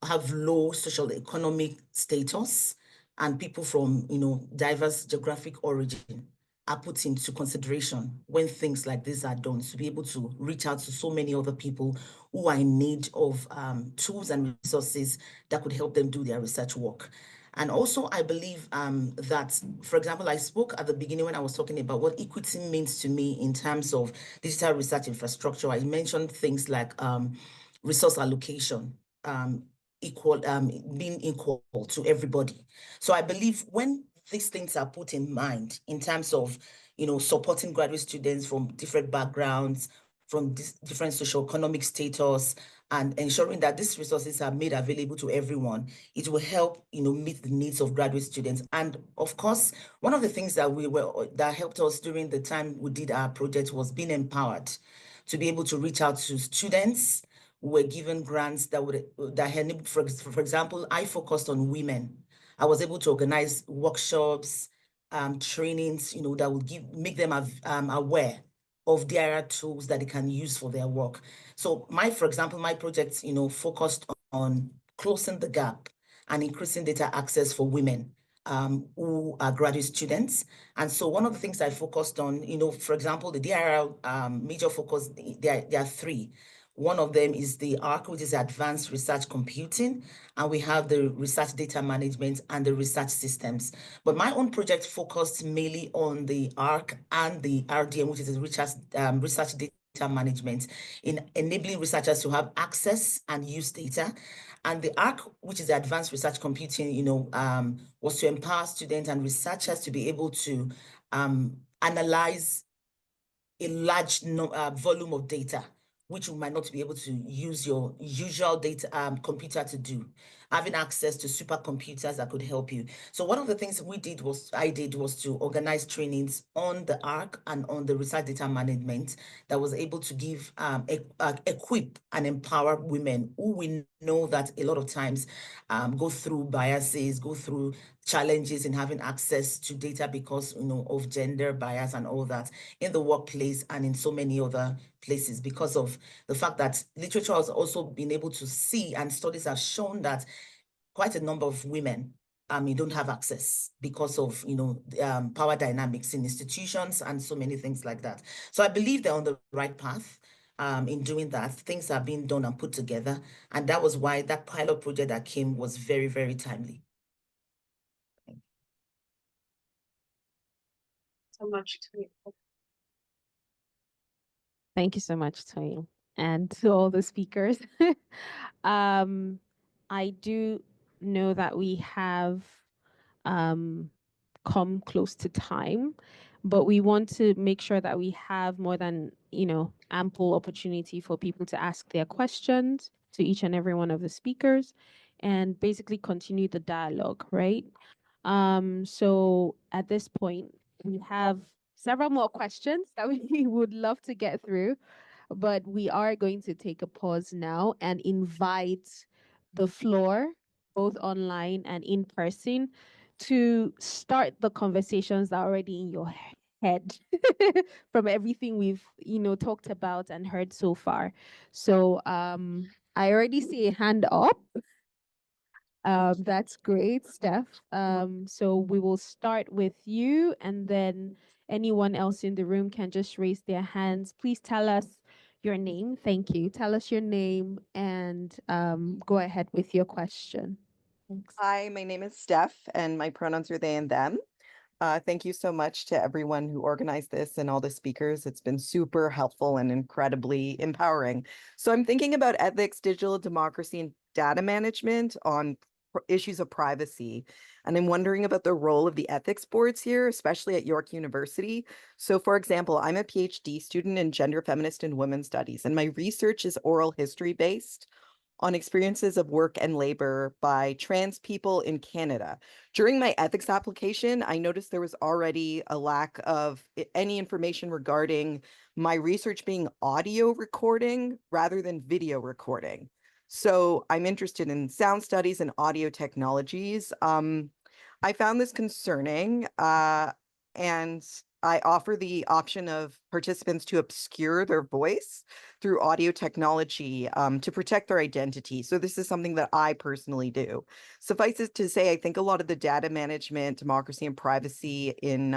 have low social economic status, and people from diverse geographic origin are put into consideration when things like this are done, to be able to reach out to so many other people who are in need of tools and resources that could help them do their research work. And also, I believe that, for example, I spoke at the beginning when I was talking about what equity means to me in terms of digital research infrastructure. I mentioned things like resource allocation, being equal to everybody. So I believe when these things are put in mind in terms of, supporting graduate students from different backgrounds, from different socioeconomic status, and ensuring that these resources are made available to everyone, it will help, meet the needs of graduate students. And of course, one of the things that helped us during the time we did our project was being empowered to be able to reach out to students who were given grants that enabled, for example, I focused on women. I was able to organize workshops, trainings, that would make them aware of DIR tools that they can use for their work. So for example, my project, focused on closing the gap and increasing data access for women who are graduate students. And so one of the things I focused on, for example, the DIR major focus, there are three. One of them is the ARC, which is Advanced Research Computing, and we have the Research Data Management and the Research Systems. But my own project focused mainly on the ARC and the RDM, which is the Research Data Management, in enabling researchers to have access and use data. And the ARC, which is the Advanced Research Computing, was to empower students and researchers to be able to analyze a large volume of data, which you might not be able to use your usual data computer to do. Having access to supercomputers that could help you. So one of the things I did was to organize trainings on the ARC and on the research data management that was able to give, equip and empower women who we know that a lot of times go through biases, go through challenges in having access to data because of gender bias and all that in the workplace and in so many other places, because of the fact that literature has also been able to see, and studies have shown that quite a number of women don't have access because of power dynamics in institutions and so many things like that. So I believe they're on the right path. In doing that, things are being done and put together, and that was why that pilot project that came was very, very timely. So much to Thank you so much, Toyin, and to all the speakers. I do know that we have come close to time, but we want to make sure that we have more than, ample opportunity for people to ask their questions to each and every one of the speakers and basically continue the dialogue, right? So at this point, we have several more questions that we would love to get through, but we are going to take a pause now and invite the floor, both online and in person, to start the conversations that are already in your head from everything we've talked about and heard so far. So I already see a hand up. That's great, Steph. So we will start with you, and then anyone else in the room can just raise their hands. Please tell us your name. Thank you. Tell us your name and go ahead with your question. Thanks. Hi, my name is Steph, and my pronouns are they and them. Thank you so much to everyone who organized this and all the speakers. It's been super helpful and incredibly empowering. So I'm thinking about ethics, digital democracy, and data management on issues of privacy. And I'm wondering about the role of the ethics boards here, especially at York University. So for example, I'm a PhD student in gender, feminist, and women's studies, and my research is oral history based on experiences of work and labor by trans people in Canada. During my ethics application, I noticed there was already a lack of any information regarding my research being audio recording rather than video recording. So I'm interested in sound studies and audio technologies. I found this concerning, and I offer the option of participants to obscure their voice through audio technology to protect their identity. So this is something that I personally do. Suffice it to say, I think a lot of the data management, democracy, and privacy in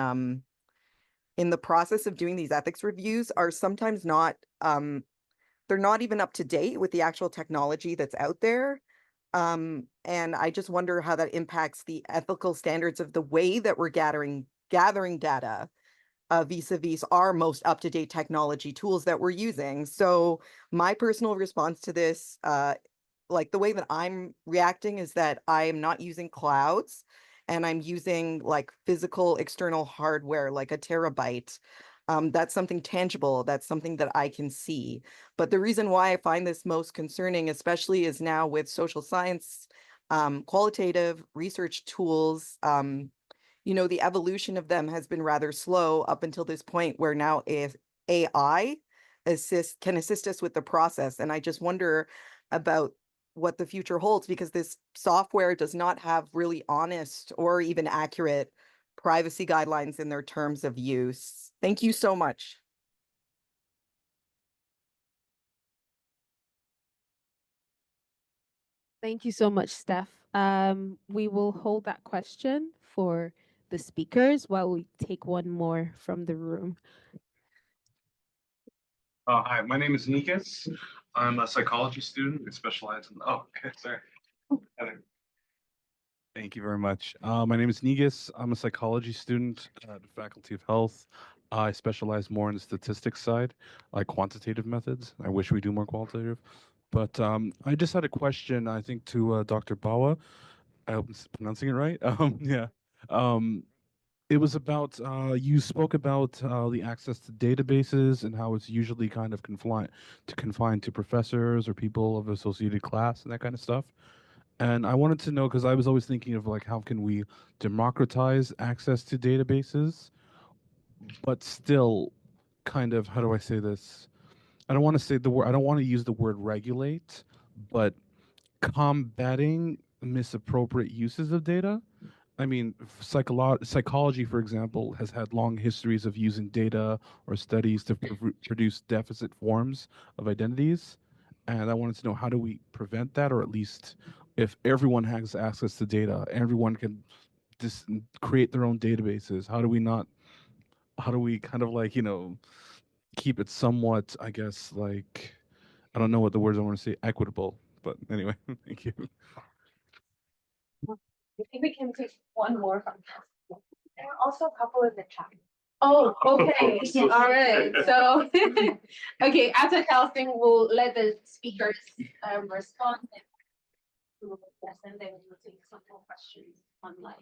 the process of doing these ethics reviews are sometimes not, they're not even up to date with the actual technology that's out there. And I just wonder how that impacts the ethical standards of the way that we're gathering data vis-a-vis our most up-to-date technology tools that we're using. So my personal response to this, like the way that I'm reacting is that I am not using clouds and I'm using like physical external hardware, like a terabyte. That's something tangible. That's something that I can see. But the reason why I find this most concerning, especially is now with social science, qualitative research tools, the evolution of them has been rather slow up until this point where now if AI can assist us with the process. And I just wonder about what the future holds because this software does not have really honest or even accurate privacy guidelines in their terms of use. Thank you so much. Thank you so much, Steph. We will hold that question for the speakers while we take one more from the room. Hi, my name is Nikas. I'm a psychology student. I specialize in. Oh, okay, sorry. Thank you very much. My name is Nigas. I'm a psychology student at the Faculty of Health. I specialize more in the statistics side, like quantitative methods. I wish we do more qualitative. But I just had a question, I think, to Dr. Bawa. I hope I'm pronouncing it right. Yeah. It was about, you spoke about the access to databases and how it's usually kind of confined to professors or people of associated class and that kind of stuff. And I wanted to know, because I was always thinking of like, how can we democratize access to databases, but still kind of, how do I say this? I don't want to say the word, I don't want to use the word regulate, but combating misappropriate uses of data. I mean, psychology, for example, has had long histories of using data or studies to produce deficit forms of identities. And I wanted to know, how do we prevent that? Or at least if everyone has access to data, everyone can just create their own databases. How do we kind of like, keep it somewhat, I guess, like, I don't know what the words I want to say, equitable. But anyway, thank you. I think we can take one more from us. There are also a couple in the chat. Oh, okay. All right. So, okay, after casting, we'll let the speakers respond. And then we'll take some more questions online.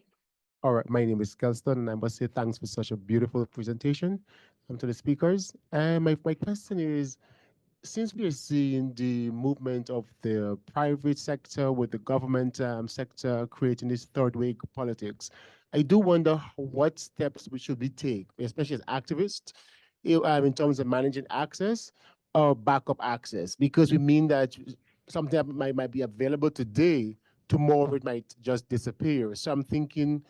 All right, my name is Kelston, and I must say thanks for such a beautiful presentation to the speakers. And my question is, since we are seeing the movement of the private sector with the government sector creating this third way politics, I do wonder what steps we should take, especially as activists, in terms of managing access or backup access, because we mean that something that might be available today, tomorrow it might just disappear. So I'm thinking,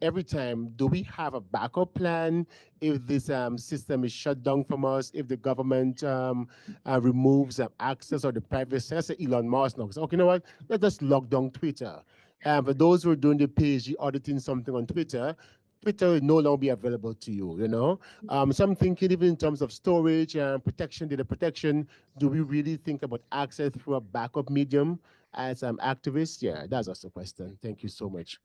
every time, do we have a backup plan if this system is shut down from us, if the government removes access or the private sector? Elon Musk now says, okay, you know what, let's just lock down Twitter. For those who are doing the PhD auditing something on Twitter, Twitter will no longer be available to you, So I'm thinking even in terms of storage and protection, data protection, do we really think about access through a backup medium as activists? Yeah, that's also a question. Thank you so much.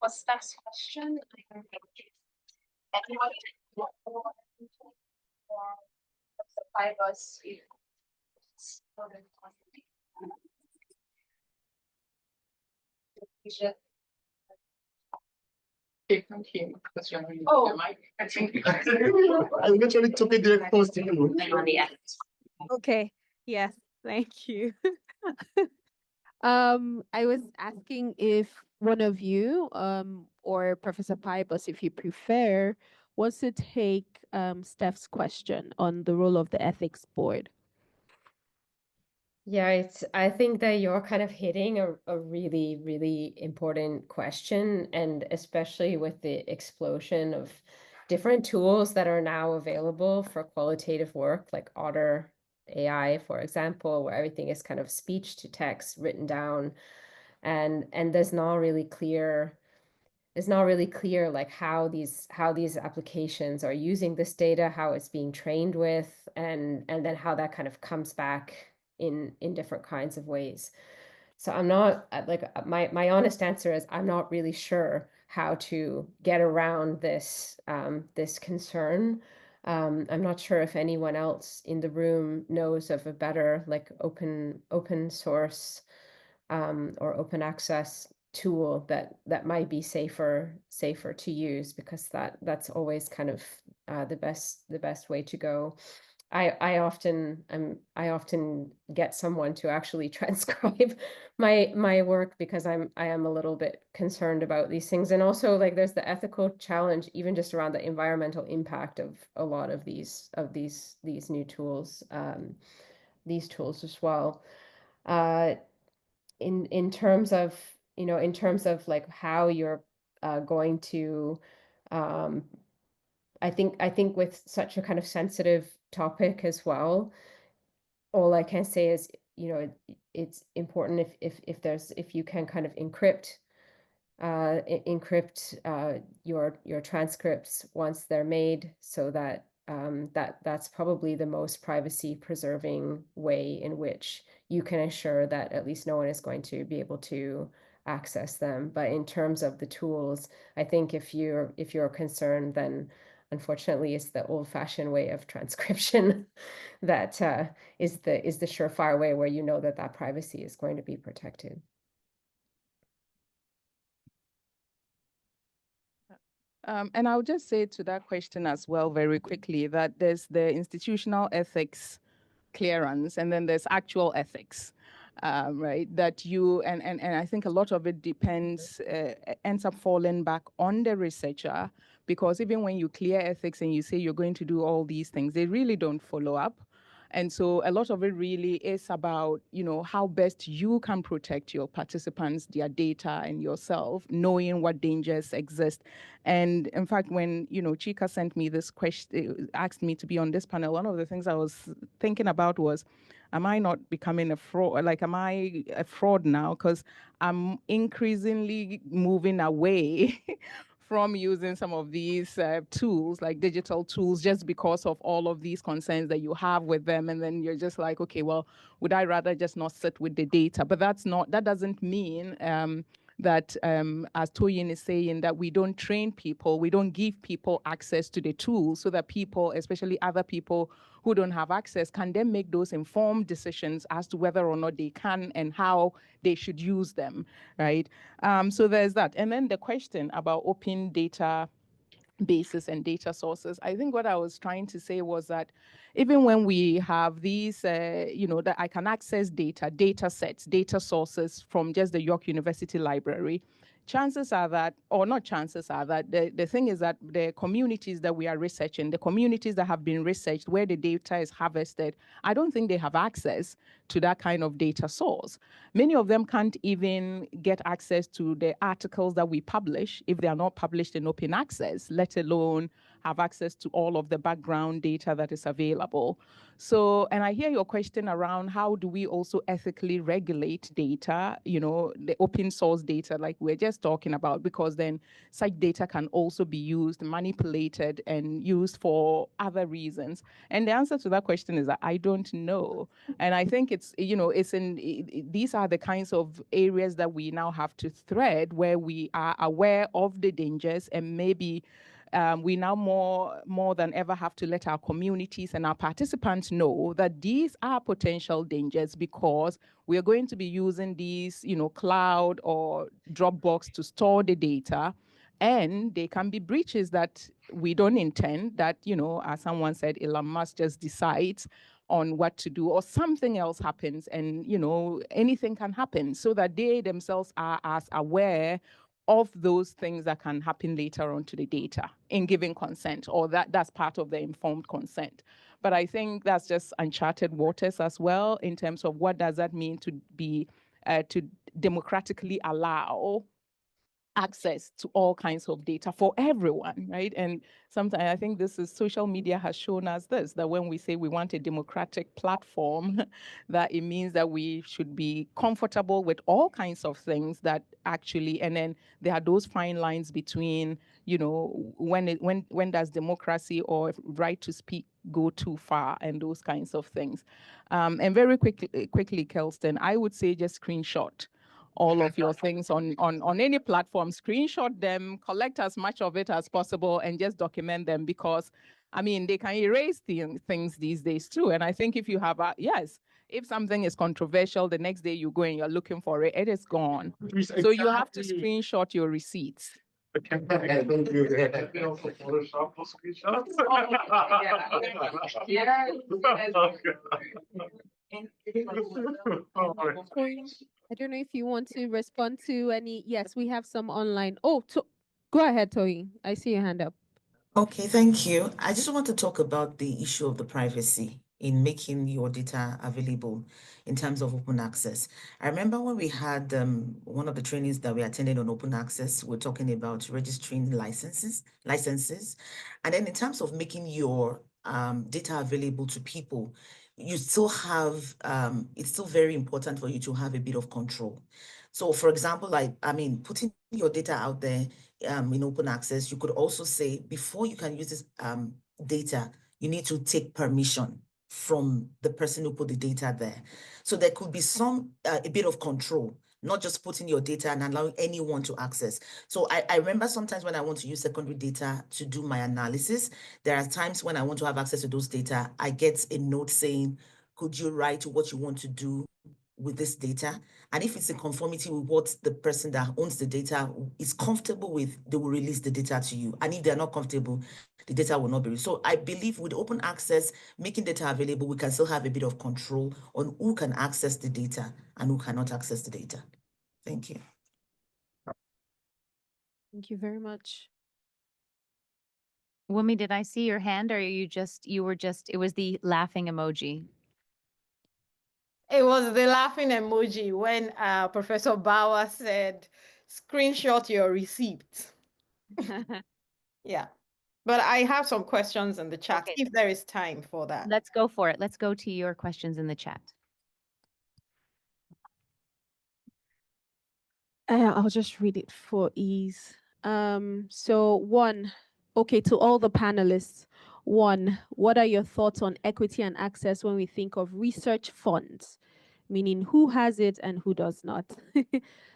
What's next question? Anybody? Pybus. Oh, I think I literally took it there close to you. On the end. Okay, yes, thank you. I was asking if one of you, or Professor Pybus, if you prefer, wants to take Steph's question on the role of the ethics board. Yeah, I think that you're kind of hitting a really, really important question, and especially with the explosion of different tools that are now available for qualitative work, like Otter AI, for example, where everything is kind of speech to text written down, and there's not really clear like how these applications are using this data, how it's being trained with, and then how that kind of comes back in different kinds of ways. So I'm not my honest answer is I'm not really sure how to get around this this concern. I'm not sure if anyone else in the room knows of a better like open source or open access tool that might be safer to use, because that's always kind of the best way to go. I often get someone to actually transcribe my work, because I am a little bit concerned about these things. And also, like, there's the ethical challenge even just around the environmental impact of a lot of these new tools, these tools as well. In terms of, in terms of like how you're going to, I think with such a kind of sensitive topic as well, all I can say is, it's important if you can kind of encrypt your transcripts once they're made, so that that's probably the most privacy preserving way in which you can ensure that at least no one is going to be able to access them. But in terms of the tools, I think if you're concerned, then unfortunately it's the old-fashioned way of transcription that is the surefire way where you know that privacy is going to be protected. And I'll just say to that question as well very quickly that there's the institutional ethics clearance, and then there's actual ethics, right? That you, and I think a lot of it depends, ends up falling back on the researcher, because even when you clear ethics and you say you're going to do all these things, they really don't follow up. And so a lot of it really is about, how best you can protect your participants, their data, and yourself, knowing what dangers exist. And in fact, when, Chika sent me this question, asked me to be on this panel, one of the things I was thinking about was, am I not becoming a fraud? Like, am I a fraud now? Because I'm increasingly moving away from using some of these tools, like digital tools, just because of all of these concerns that you have with them. And then you're just like, okay, well, would I rather just not sit with the data? But that doesn't mean that, as Toyin is saying, that we don't train people, we don't give people access to the tools, so that people, especially other people who don't have access, can then make those informed decisions as to whether or not they can and how they should use them, right? So there's that. And then the question about open data bases and data sources. I think what I was trying to say was that even when we have these, that I can access data sets, data sources from just the York University Library, chances are that, or not chances are that, the thing is that the communities that we are researching, the communities that have been researched where the data is harvested, I don't think they have access to that kind of data source. Many of them can't even get access to the articles that we publish if they are not published in open access, let alone have access to all of the background data that is available. So, and I hear your question around how do we also ethically regulate data, the open source data like we're just talking about, because then such data can also be used, manipulated, and used for other reasons. And the answer to that question is that I don't know. And I think it's, these are the kinds of areas that we now have to thread, where we are aware of the dangers, and maybe we now more than ever have to let our communities and our participants know that these are potential dangers, because we are going to be using these, cloud or Dropbox to store the data. And they can be breaches that we don't intend, that, as someone said, Elon Musk just decides on what to do, or something else happens, and, anything can happen, so that they themselves are as aware of those things that can happen later on to the data in giving consent, or that's part of the informed consent. But I think that's just uncharted waters as well, in terms of what does that mean to be, to democratically allow access to all kinds of data for everyone, right? And sometimes I think social media has shown us this, that when we say we want a democratic platform, that it means that we should be comfortable with all kinds of things that actually, and then there are those fine lines between, when does democracy or right to speak go too far, and those kinds of things. And very quickly, Kelston, I would say just screenshot all of your things on any platform, screenshot them, collect as much of it as possible, and just document them, because they can erase things these days too. And I think if you have if something is controversial, the next day you go and you're looking for it, it is gone. So you have to screenshot your receipts. I don't know if you want to respond to any. Yes, we have some online. Oh, go ahead, Toyin. I see your hand up. Okay, thank you. I just want to talk about the issue of the privacy in making your data available in terms of open access. I remember when we had one of the trainings that we attended on open access, we're talking about registering licenses. And then in terms of making your data available to people, you still have, it's still very important for you to have a bit of control. So for example, putting your data out there in open access, you could also say, before you can use this data, you need to take permission from the person who put the data there. So there could be a bit of control, not just putting your data and allowing anyone to access. So I remember sometimes when I want to use secondary data to do my analysis, there are times when I want to have access to those data, I get a note saying, could you write what you want to do with this data? And if it's in conformity with what the person that owns the data is comfortable with, they will release the data to you. And if they're not comfortable, the data will not be released. So I believe with open access, making data available, we can still have a bit of control on who can access the data and who cannot access the data. Thank you. Thank you very much. Wumi, did I see your hand, or it was the laughing emoji? It was the laughing emoji when Professor Bawa said, screenshot your receipt. Yeah. But I have some questions in the chat, Okay. if there is time for that. Let's go for it. Let's go to your questions in the chat. I'll just read it for ease. So one, okay, to all the panelists. One, what are your thoughts on equity and access when we think of research funds? Meaning who has it and who does not.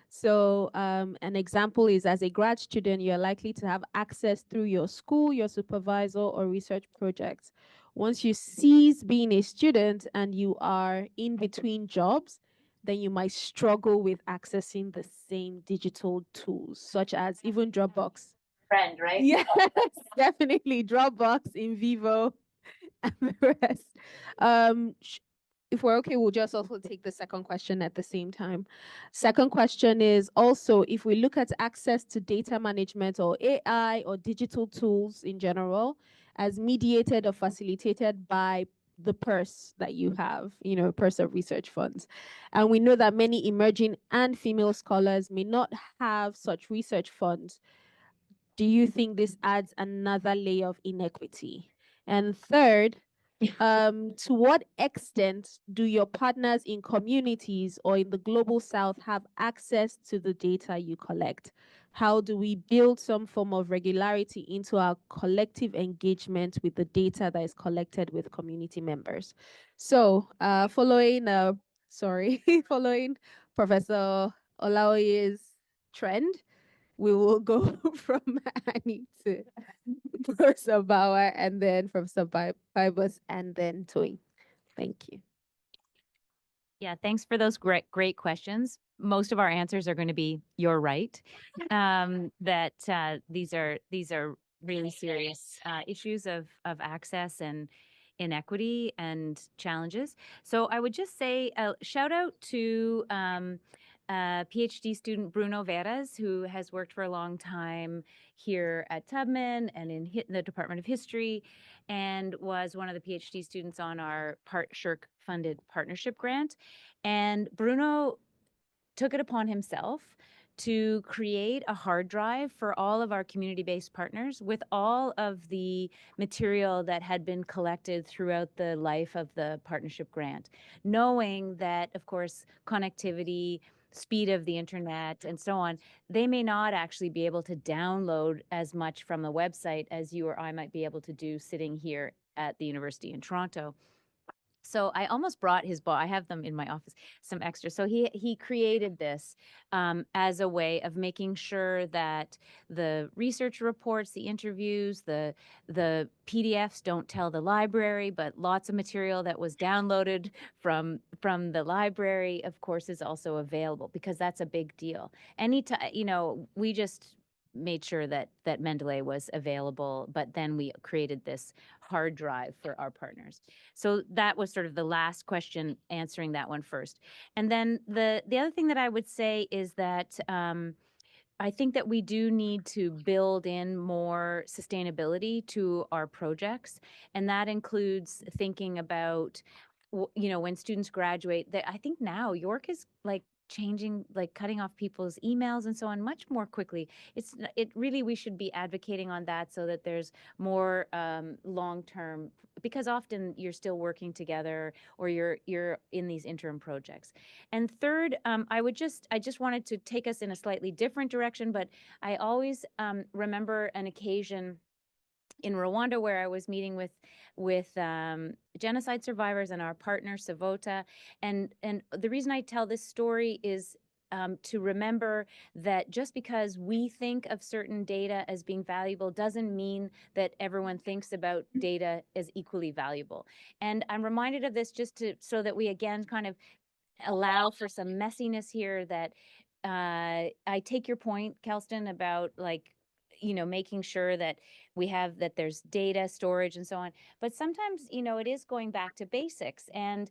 So an example is, as a grad student, you're likely to have access through your school, your supervisor, or research projects. Once you cease being a student and you are in between jobs, then you might struggle with accessing the same digital tools, such as even Dropbox. Friend, right? Yes, definitely Dropbox, in vivo, and the rest. If we're okay, we'll just also take the second question at the same time. Second question is also, if we look at access to data management or AI or digital tools in general as mediated or facilitated by the purse that you have, purse of research funds. And we know that many emerging and female scholars may not have such research funds. do you think this adds another layer of inequity? And third, to what extent do your partners in communities or in the global south have access to the data you collect? How do we build some form of regularity into our collective engagement with the data that is collected with community members? So, following following Professor Olawoye's trend, we will go from Annie to Professor Bawa, and then from Pybus, and then Toyin. Thank you. Yeah, thanks for those great questions. Most of our answers are going to be you're right. That these are really serious issues of access and inequity and challenges. So I would just say shout out to PhD student Bruno Veras, who has worked for a long time here at Tubman and in the Department of History, and was one of the PhD students on our SHRC-funded partnership grant. And Bruno took it upon himself to create a hard drive for all of our community-based partners with all of the material that had been collected throughout the life of the partnership grant, knowing that, of course, connectivity, speed of the internet, and so on, they may not actually be able to download as much from the website as you or I might be able to do sitting here at the University in Toronto. So I almost brought his book. I have them in my office, some extra. So he created this as a way of making sure that the research reports, the interviews, the PDFs don't tell the library, but lots of material that was downloaded from the library, of course, is also available, because that's a big deal. Anytime, we just made sure that Mendeley was available, but then we created this hard drive for our partners. So that was sort of the last question, answering that one first. And then the other thing that I would say is that I think that we do need to build in more sustainability to our projects, and that includes thinking about, when students graduate. That I think now York is changing, cutting off people's emails and so on much more quickly. We should be advocating on that, so that there's more long-term, because often you're still working together, or you're in these interim projects. And third, I just wanted to take us in a slightly different direction, but I always remember an occasion in Rwanda where I was meeting with genocide survivors and our partner Savota, and the reason I tell this story is to remember that just because we think of certain data as being valuable doesn't mean that everyone thinks about data as equally valuable. And I'm reminded of this just so that we again kind of allow for some messiness here. That I take your point, Kelston, about making sure that there's data storage and so on. But sometimes, it is going back to basics. And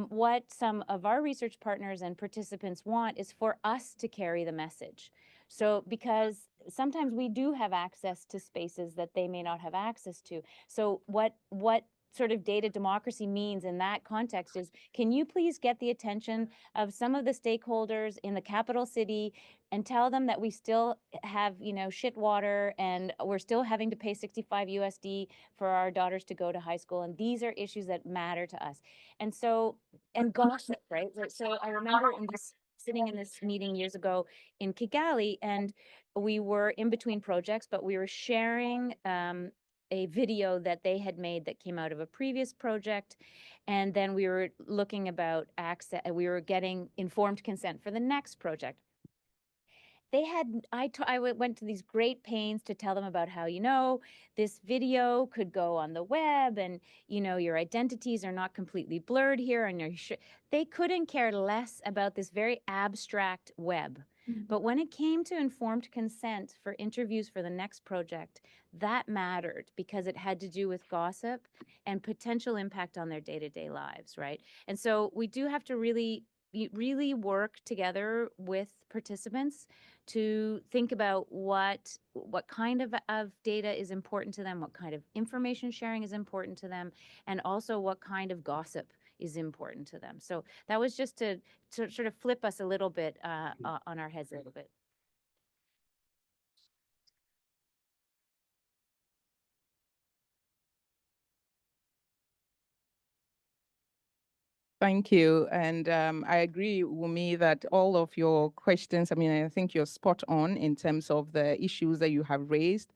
what some of our research partners and participants want is for us to carry the message. So, because sometimes we do have access to spaces that they may not have access to. So what sort of data democracy means in that context is, can you please get the attention of some of the stakeholders in the capital city and tell them that we still have, shit water, and we're still having to pay 65 USD for our daughters to go to high school. And these are issues that matter to us. And gossip, right? So I remember sitting in this meeting years ago in Kigali, and we were in between projects, but we were sharing a video that they had made that came out of a previous project. And then we were looking about access, we were getting informed consent for the next project. I went to these great pains to tell them about how, this video could go on the web, and, your identities are not completely blurred here, and they couldn't care less about this very abstract web. But when it came to informed consent for interviews for the next project, that mattered, because it had to do with gossip and potential impact on their day-to-day lives, right? And so we do have to really work together with participants to think about what kind of data is important to them, what kind of information sharing is important to them, and also what kind of gossip is important to them. So that was just to sort of flip us a little bit on our heads a little bit. Thank you. And I agree, Wumi, that all of your questions, I mean, I think you're spot on in terms of the issues that you have raised.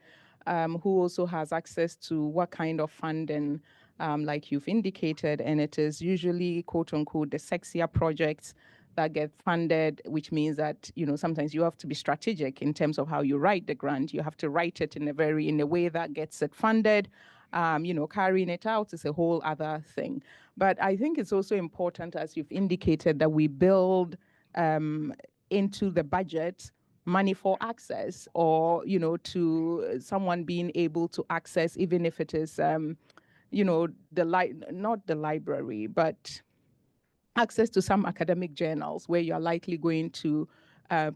Who also has access to what kind of funding, like you've indicated, and it is usually, quote unquote, the sexier projects that get funded, which means that, you know, sometimes you have to be strategic in terms of how you write the grant. You have to write it in a way that gets it funded. You know, carrying it out is a whole other thing. But I think it's also important, as you've indicated, that we build into the budget money for access, or, you know, to someone being able to access, even if it is, you know, not the library, but access to some academic journals where you're likely going to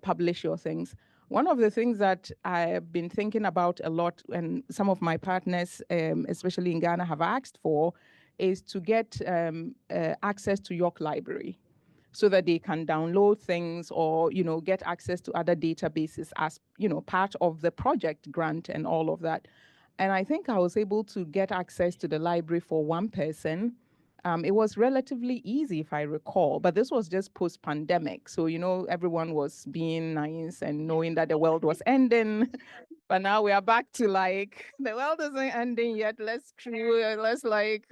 publish your things. One of the things that I've been thinking about a lot, and some of my partners, especially in Ghana, have asked for, is to get access to York Library, so that they can download things, or, you know, get access to other databases as, you know, part of the project grant and all of that. And I think I was able to get access to the library for one person. It was relatively easy, if I recall, but this was just post-pandemic. So, you know, everyone was being nice and knowing that the world was ending. But now we are back to like, the world isn't ending yet. Let's like,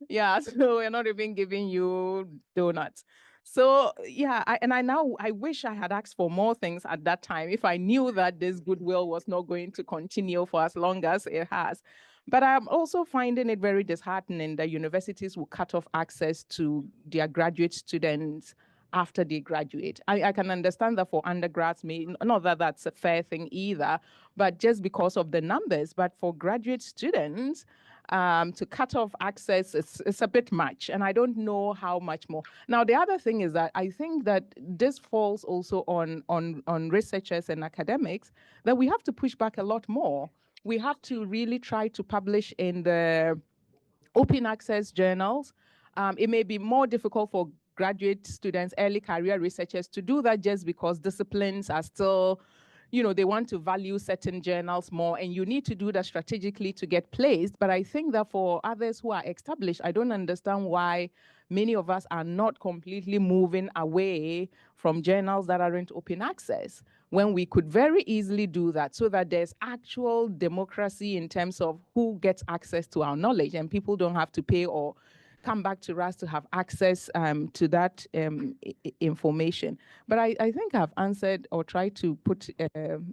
yeah, so we're not even giving you donuts. So yeah, I wish I had asked for more things at that time if I knew that this goodwill was not going to continue for as long as it has. But I'm also finding it very disheartening that universities will cut off access to their graduate students after they graduate. I can understand that for undergrads, not that that's a fair thing either, but just because of the numbers. But for graduate students, to cut off access, it's a bit much, and I don't know how much more. Now, the other thing is that I think that this falls also on researchers and academics, that we have to push back a lot more. We have to really try to publish in the open access journals. It may be more difficult for graduate students, early career researchers to do that, just because disciplines are still, you know, they want to value certain journals more, and you need to do that strategically to get placed. But I think that for others who are established, I don't understand why many of us are not completely moving away from journals that aren't open access, when we could very easily do that, so that there's actual democracy in terms of who gets access to our knowledge, and people don't have to pay or come back to us to have access to that information. But I think I've answered or tried to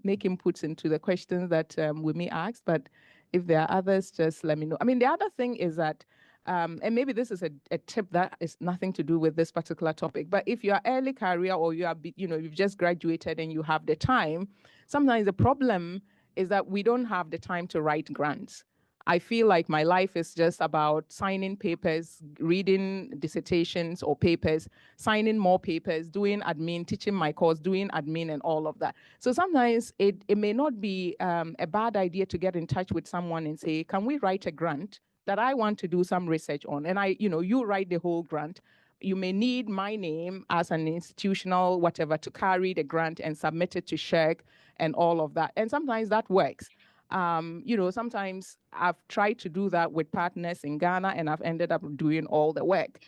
make inputs into the questions that Wumi asked, but if there are others, just let me know. I mean, the other thing is that, and maybe this is a tip that is nothing to do with this particular topic, but if you are early career, or you are, you know, you've just graduated and you have the time, sometimes the problem is that we don't have the time to write grants. I feel like my life is just about signing papers, reading dissertations or papers, signing more papers, doing admin, teaching my course, doing admin, and all of that. So sometimes it may not be a bad idea to get in touch with someone and say, can we write a grant that I want to do some research on? And you write the whole grant. You may need my name as an institutional whatever to carry the grant and submit it to SHERC and all of that. And sometimes that works. Sometimes I've tried to do that with partners in Ghana, and I've ended up doing all the work.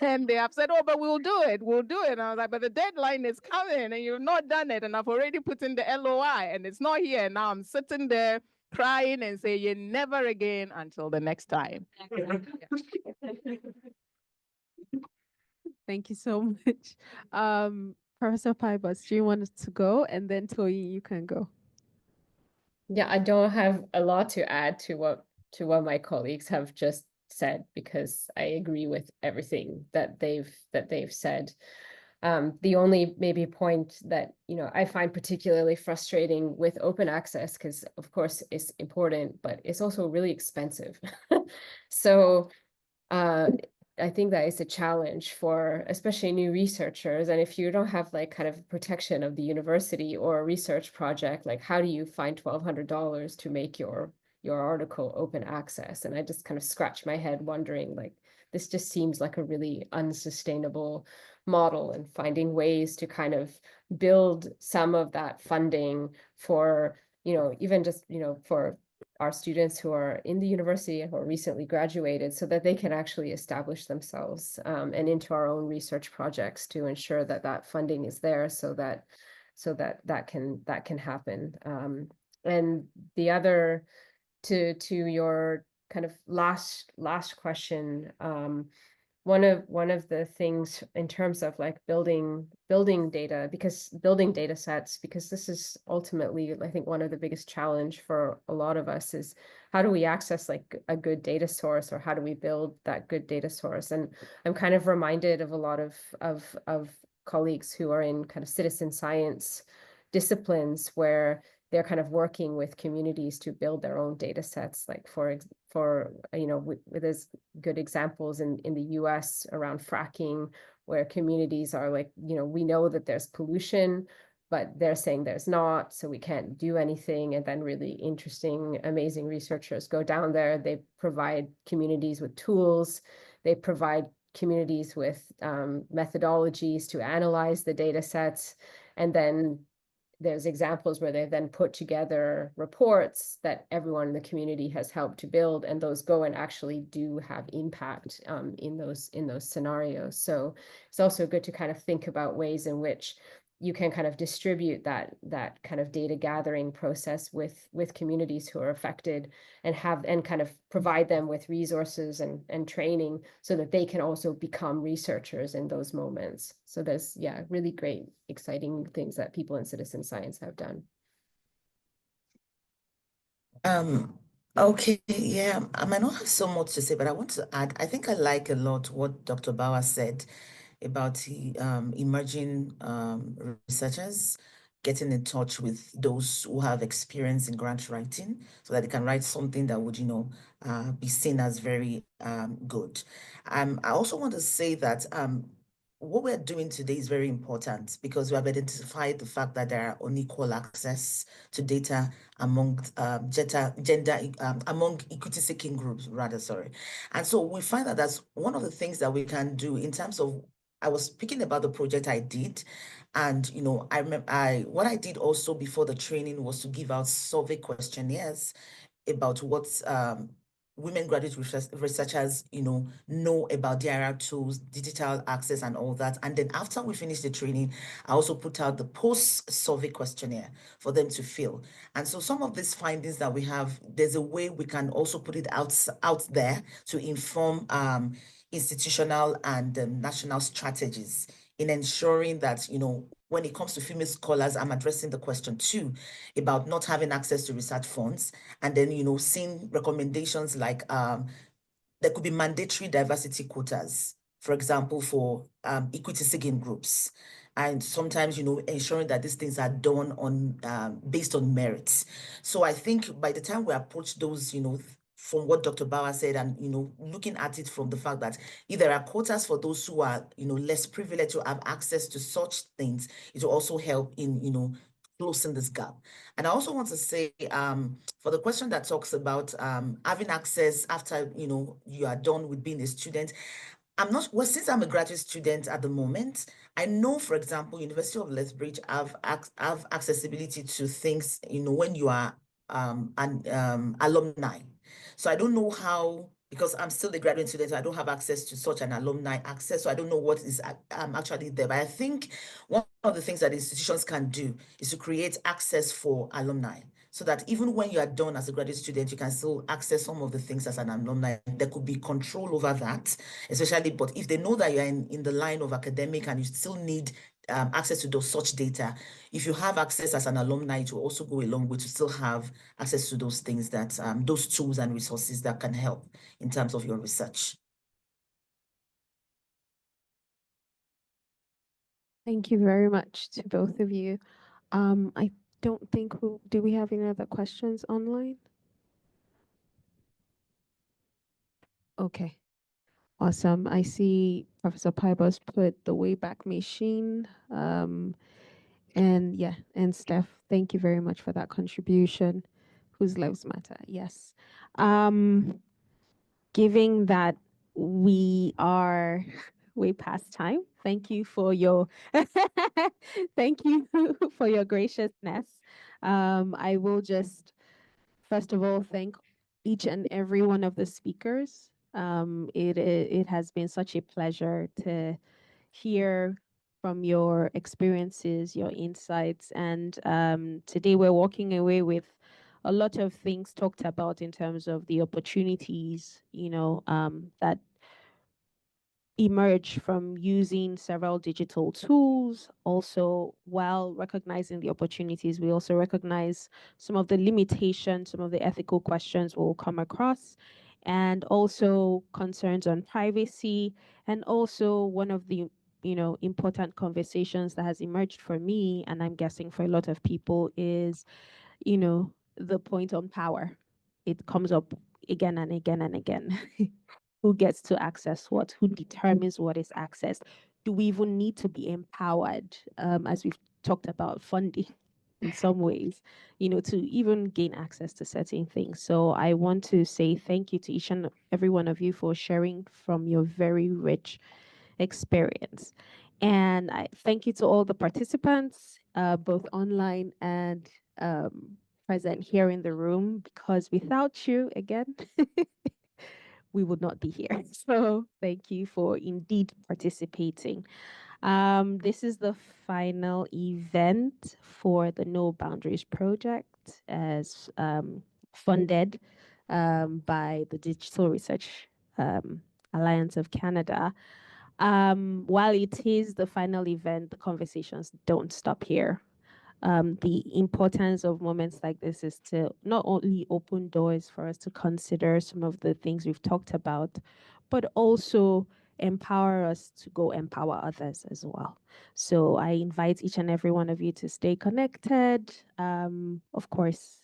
And they have said, oh, but we'll do it. And I was like, but the deadline is coming and you've not done it. And I've already put in the LOI and it's not here. Now I'm sitting there crying and saying never again until the next time. Thank you so much. Professor Pybus, do you want to go? And then Toyi, you can go. Yeah, I don't have a lot to add to what my colleagues have just said, because I agree with everything that they've said. The only maybe point that I find particularly frustrating with open access, because of course it's important, but it's also really expensive. So I think that is a challenge for especially new researchers. And if you don't have like kind of protection of the university or a research project, like how do you find $1,200 to make your article open access? And I just kind of scratch my head wondering, like, this just seems like a really unsustainable model, and finding ways to kind of build some of that funding for, even just, for our students who are in the university and who are recently graduated so that they can actually establish themselves and into our own research projects to ensure that that funding is there so that that can happen. And the other, to your kind of last question, one of the things in terms of like building data sets, because this is ultimately, I think, one of the biggest challenge for a lot of us is how do we access like a good data source, or how do we build that good data source? And I'm kind of reminded of a lot of colleagues who are in kind of citizen science disciplines where they're kind of working with communities to build their own data sets, like for there's good examples in the US around fracking, where communities are like, we know that there's pollution, but they're saying there's not, so we can't do anything. And then really interesting, amazing researchers go down there. They provide communities with tools. They provide communities with methodologies to analyze the data sets. And then there's examples where they then put together reports that everyone in the community has helped to build, and those go and actually do have impact in those scenarios. So it's also good to kind of think about ways in which you can kind of distribute that kind of data gathering process with communities who are affected, and kind of provide them with resources and training so that they can also become researchers in those moments. So there's, really great, exciting things that people in citizen science have done. Okay, yeah, I might not have so much to say, but I want to add, I think I like a lot what Dr. Bawa said about the emerging researchers getting in touch with those who have experience in grant writing so that they can write something that would, be seen as very good. I also want to say that what we're doing today is very important because we have identified the fact that there are unequal access to data among among equity-seeking groups, rather, sorry. And so we find that that's one of the things that we can do in terms of, I was speaking about the project I did, and I remember what I did also before the training was to give out survey questionnaires about what women graduate researchers know about DIR tools, digital access, and all that. And then after we finished the training, I also put out the post-survey questionnaire for them to fill. And so some of these findings that we have, there's a way we can also put it out there to inform institutional and national strategies in ensuring that, when it comes to female scholars, I'm addressing the question too about not having access to research funds, and then, seeing recommendations like there could be mandatory diversity quotas, for example, for equity-seeking groups. And sometimes, ensuring that these things are done on based on merits. So I think by the time we approach those, from what Dr. Bawa said, and looking at it from the fact that if there are quotas for those who are less privileged to have access to such things, it will also help in closing this gap. And I also want to say, for the question that talks about having access after you are done with being a student, since I'm a graduate student at the moment, I know, for example, University of Lethbridge have accessibility to things, when you are an alumni. So I don't know how, because I'm still a graduate student, I don't have access to such an alumni access. So I don't know what is actually there. But I think one of the things that institutions can do is to create access for alumni, so that even when you are done as a graduate student, you can still access some of the things as an alumni. There could be control over that, especially, but if they know that you're in the line of academic and you still need access to those such data, if you have access as an alumni, it will also go a long way to still have access to those things that, those tools and resources that can help in terms of your research. Thank you very much to both of you. I don't think do we have any other questions online? Okay, awesome. I see Professor Pybus put the Wayback Machine. And yeah, and Steph, thank you very much for that contribution. Whose lives matter? Yes. Given that we are way past time, thank you for your thank you for your graciousness. I will just first of all, thank each and every one of the speakers. It has been such a pleasure to hear from your experiences, your insights, and today we're walking away with a lot of things talked about in terms of the opportunities, that emerge from using several digital tools. Also, while recognizing the opportunities, we also recognize some of the limitations, some of the ethical questions we'll come across, and also concerns on privacy. And also one of the important conversations that has emerged for me, and I'm guessing for a lot of people, is the point on power. It comes up again and again and again. Who gets to access what? Who determines what is accessed? Do we even need to be empowered, as we've talked about funding in some ways, to even gain access to certain things? So I want to say thank you to each and every one of you for sharing from your very rich experience. And I thank you to all the participants, both online and present here in the room, because without you, again, we would not be here. So thank you for indeed participating. This is the final event for the No Boundaries project, as funded by the Digital Research Alliance of Canada. While it is the final event, the conversations don't stop here. The importance of moments like this is to not only open doors for us to consider some of the things we've talked about, but also empower us to go empower others as well. So I invite each and every one of you to stay connected. Of course,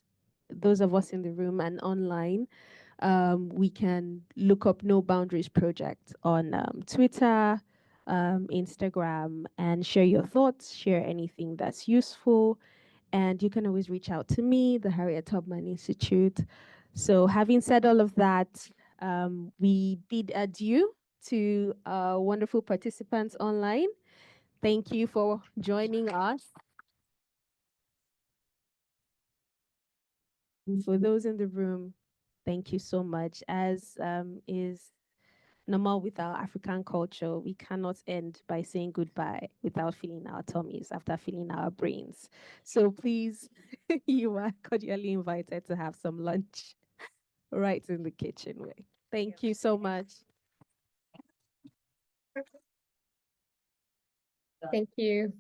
those of us in the room and online, we can look up No Boundaries Project on Twitter, Instagram, and share your thoughts, share anything that's useful. And you can always reach out to me, the Harriet Tubman Institute. So having said all of that, we bid adieu to wonderful participants online. Thank you for joining us. And for those in the room, thank you so much. As is normal with our African culture, we cannot end by saying goodbye without filling our tummies after filling our brains. So please, you are cordially invited to have some lunch right in the kitchen way. Thank you so much. Thank you.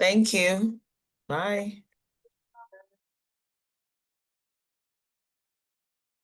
Thank you. Bye.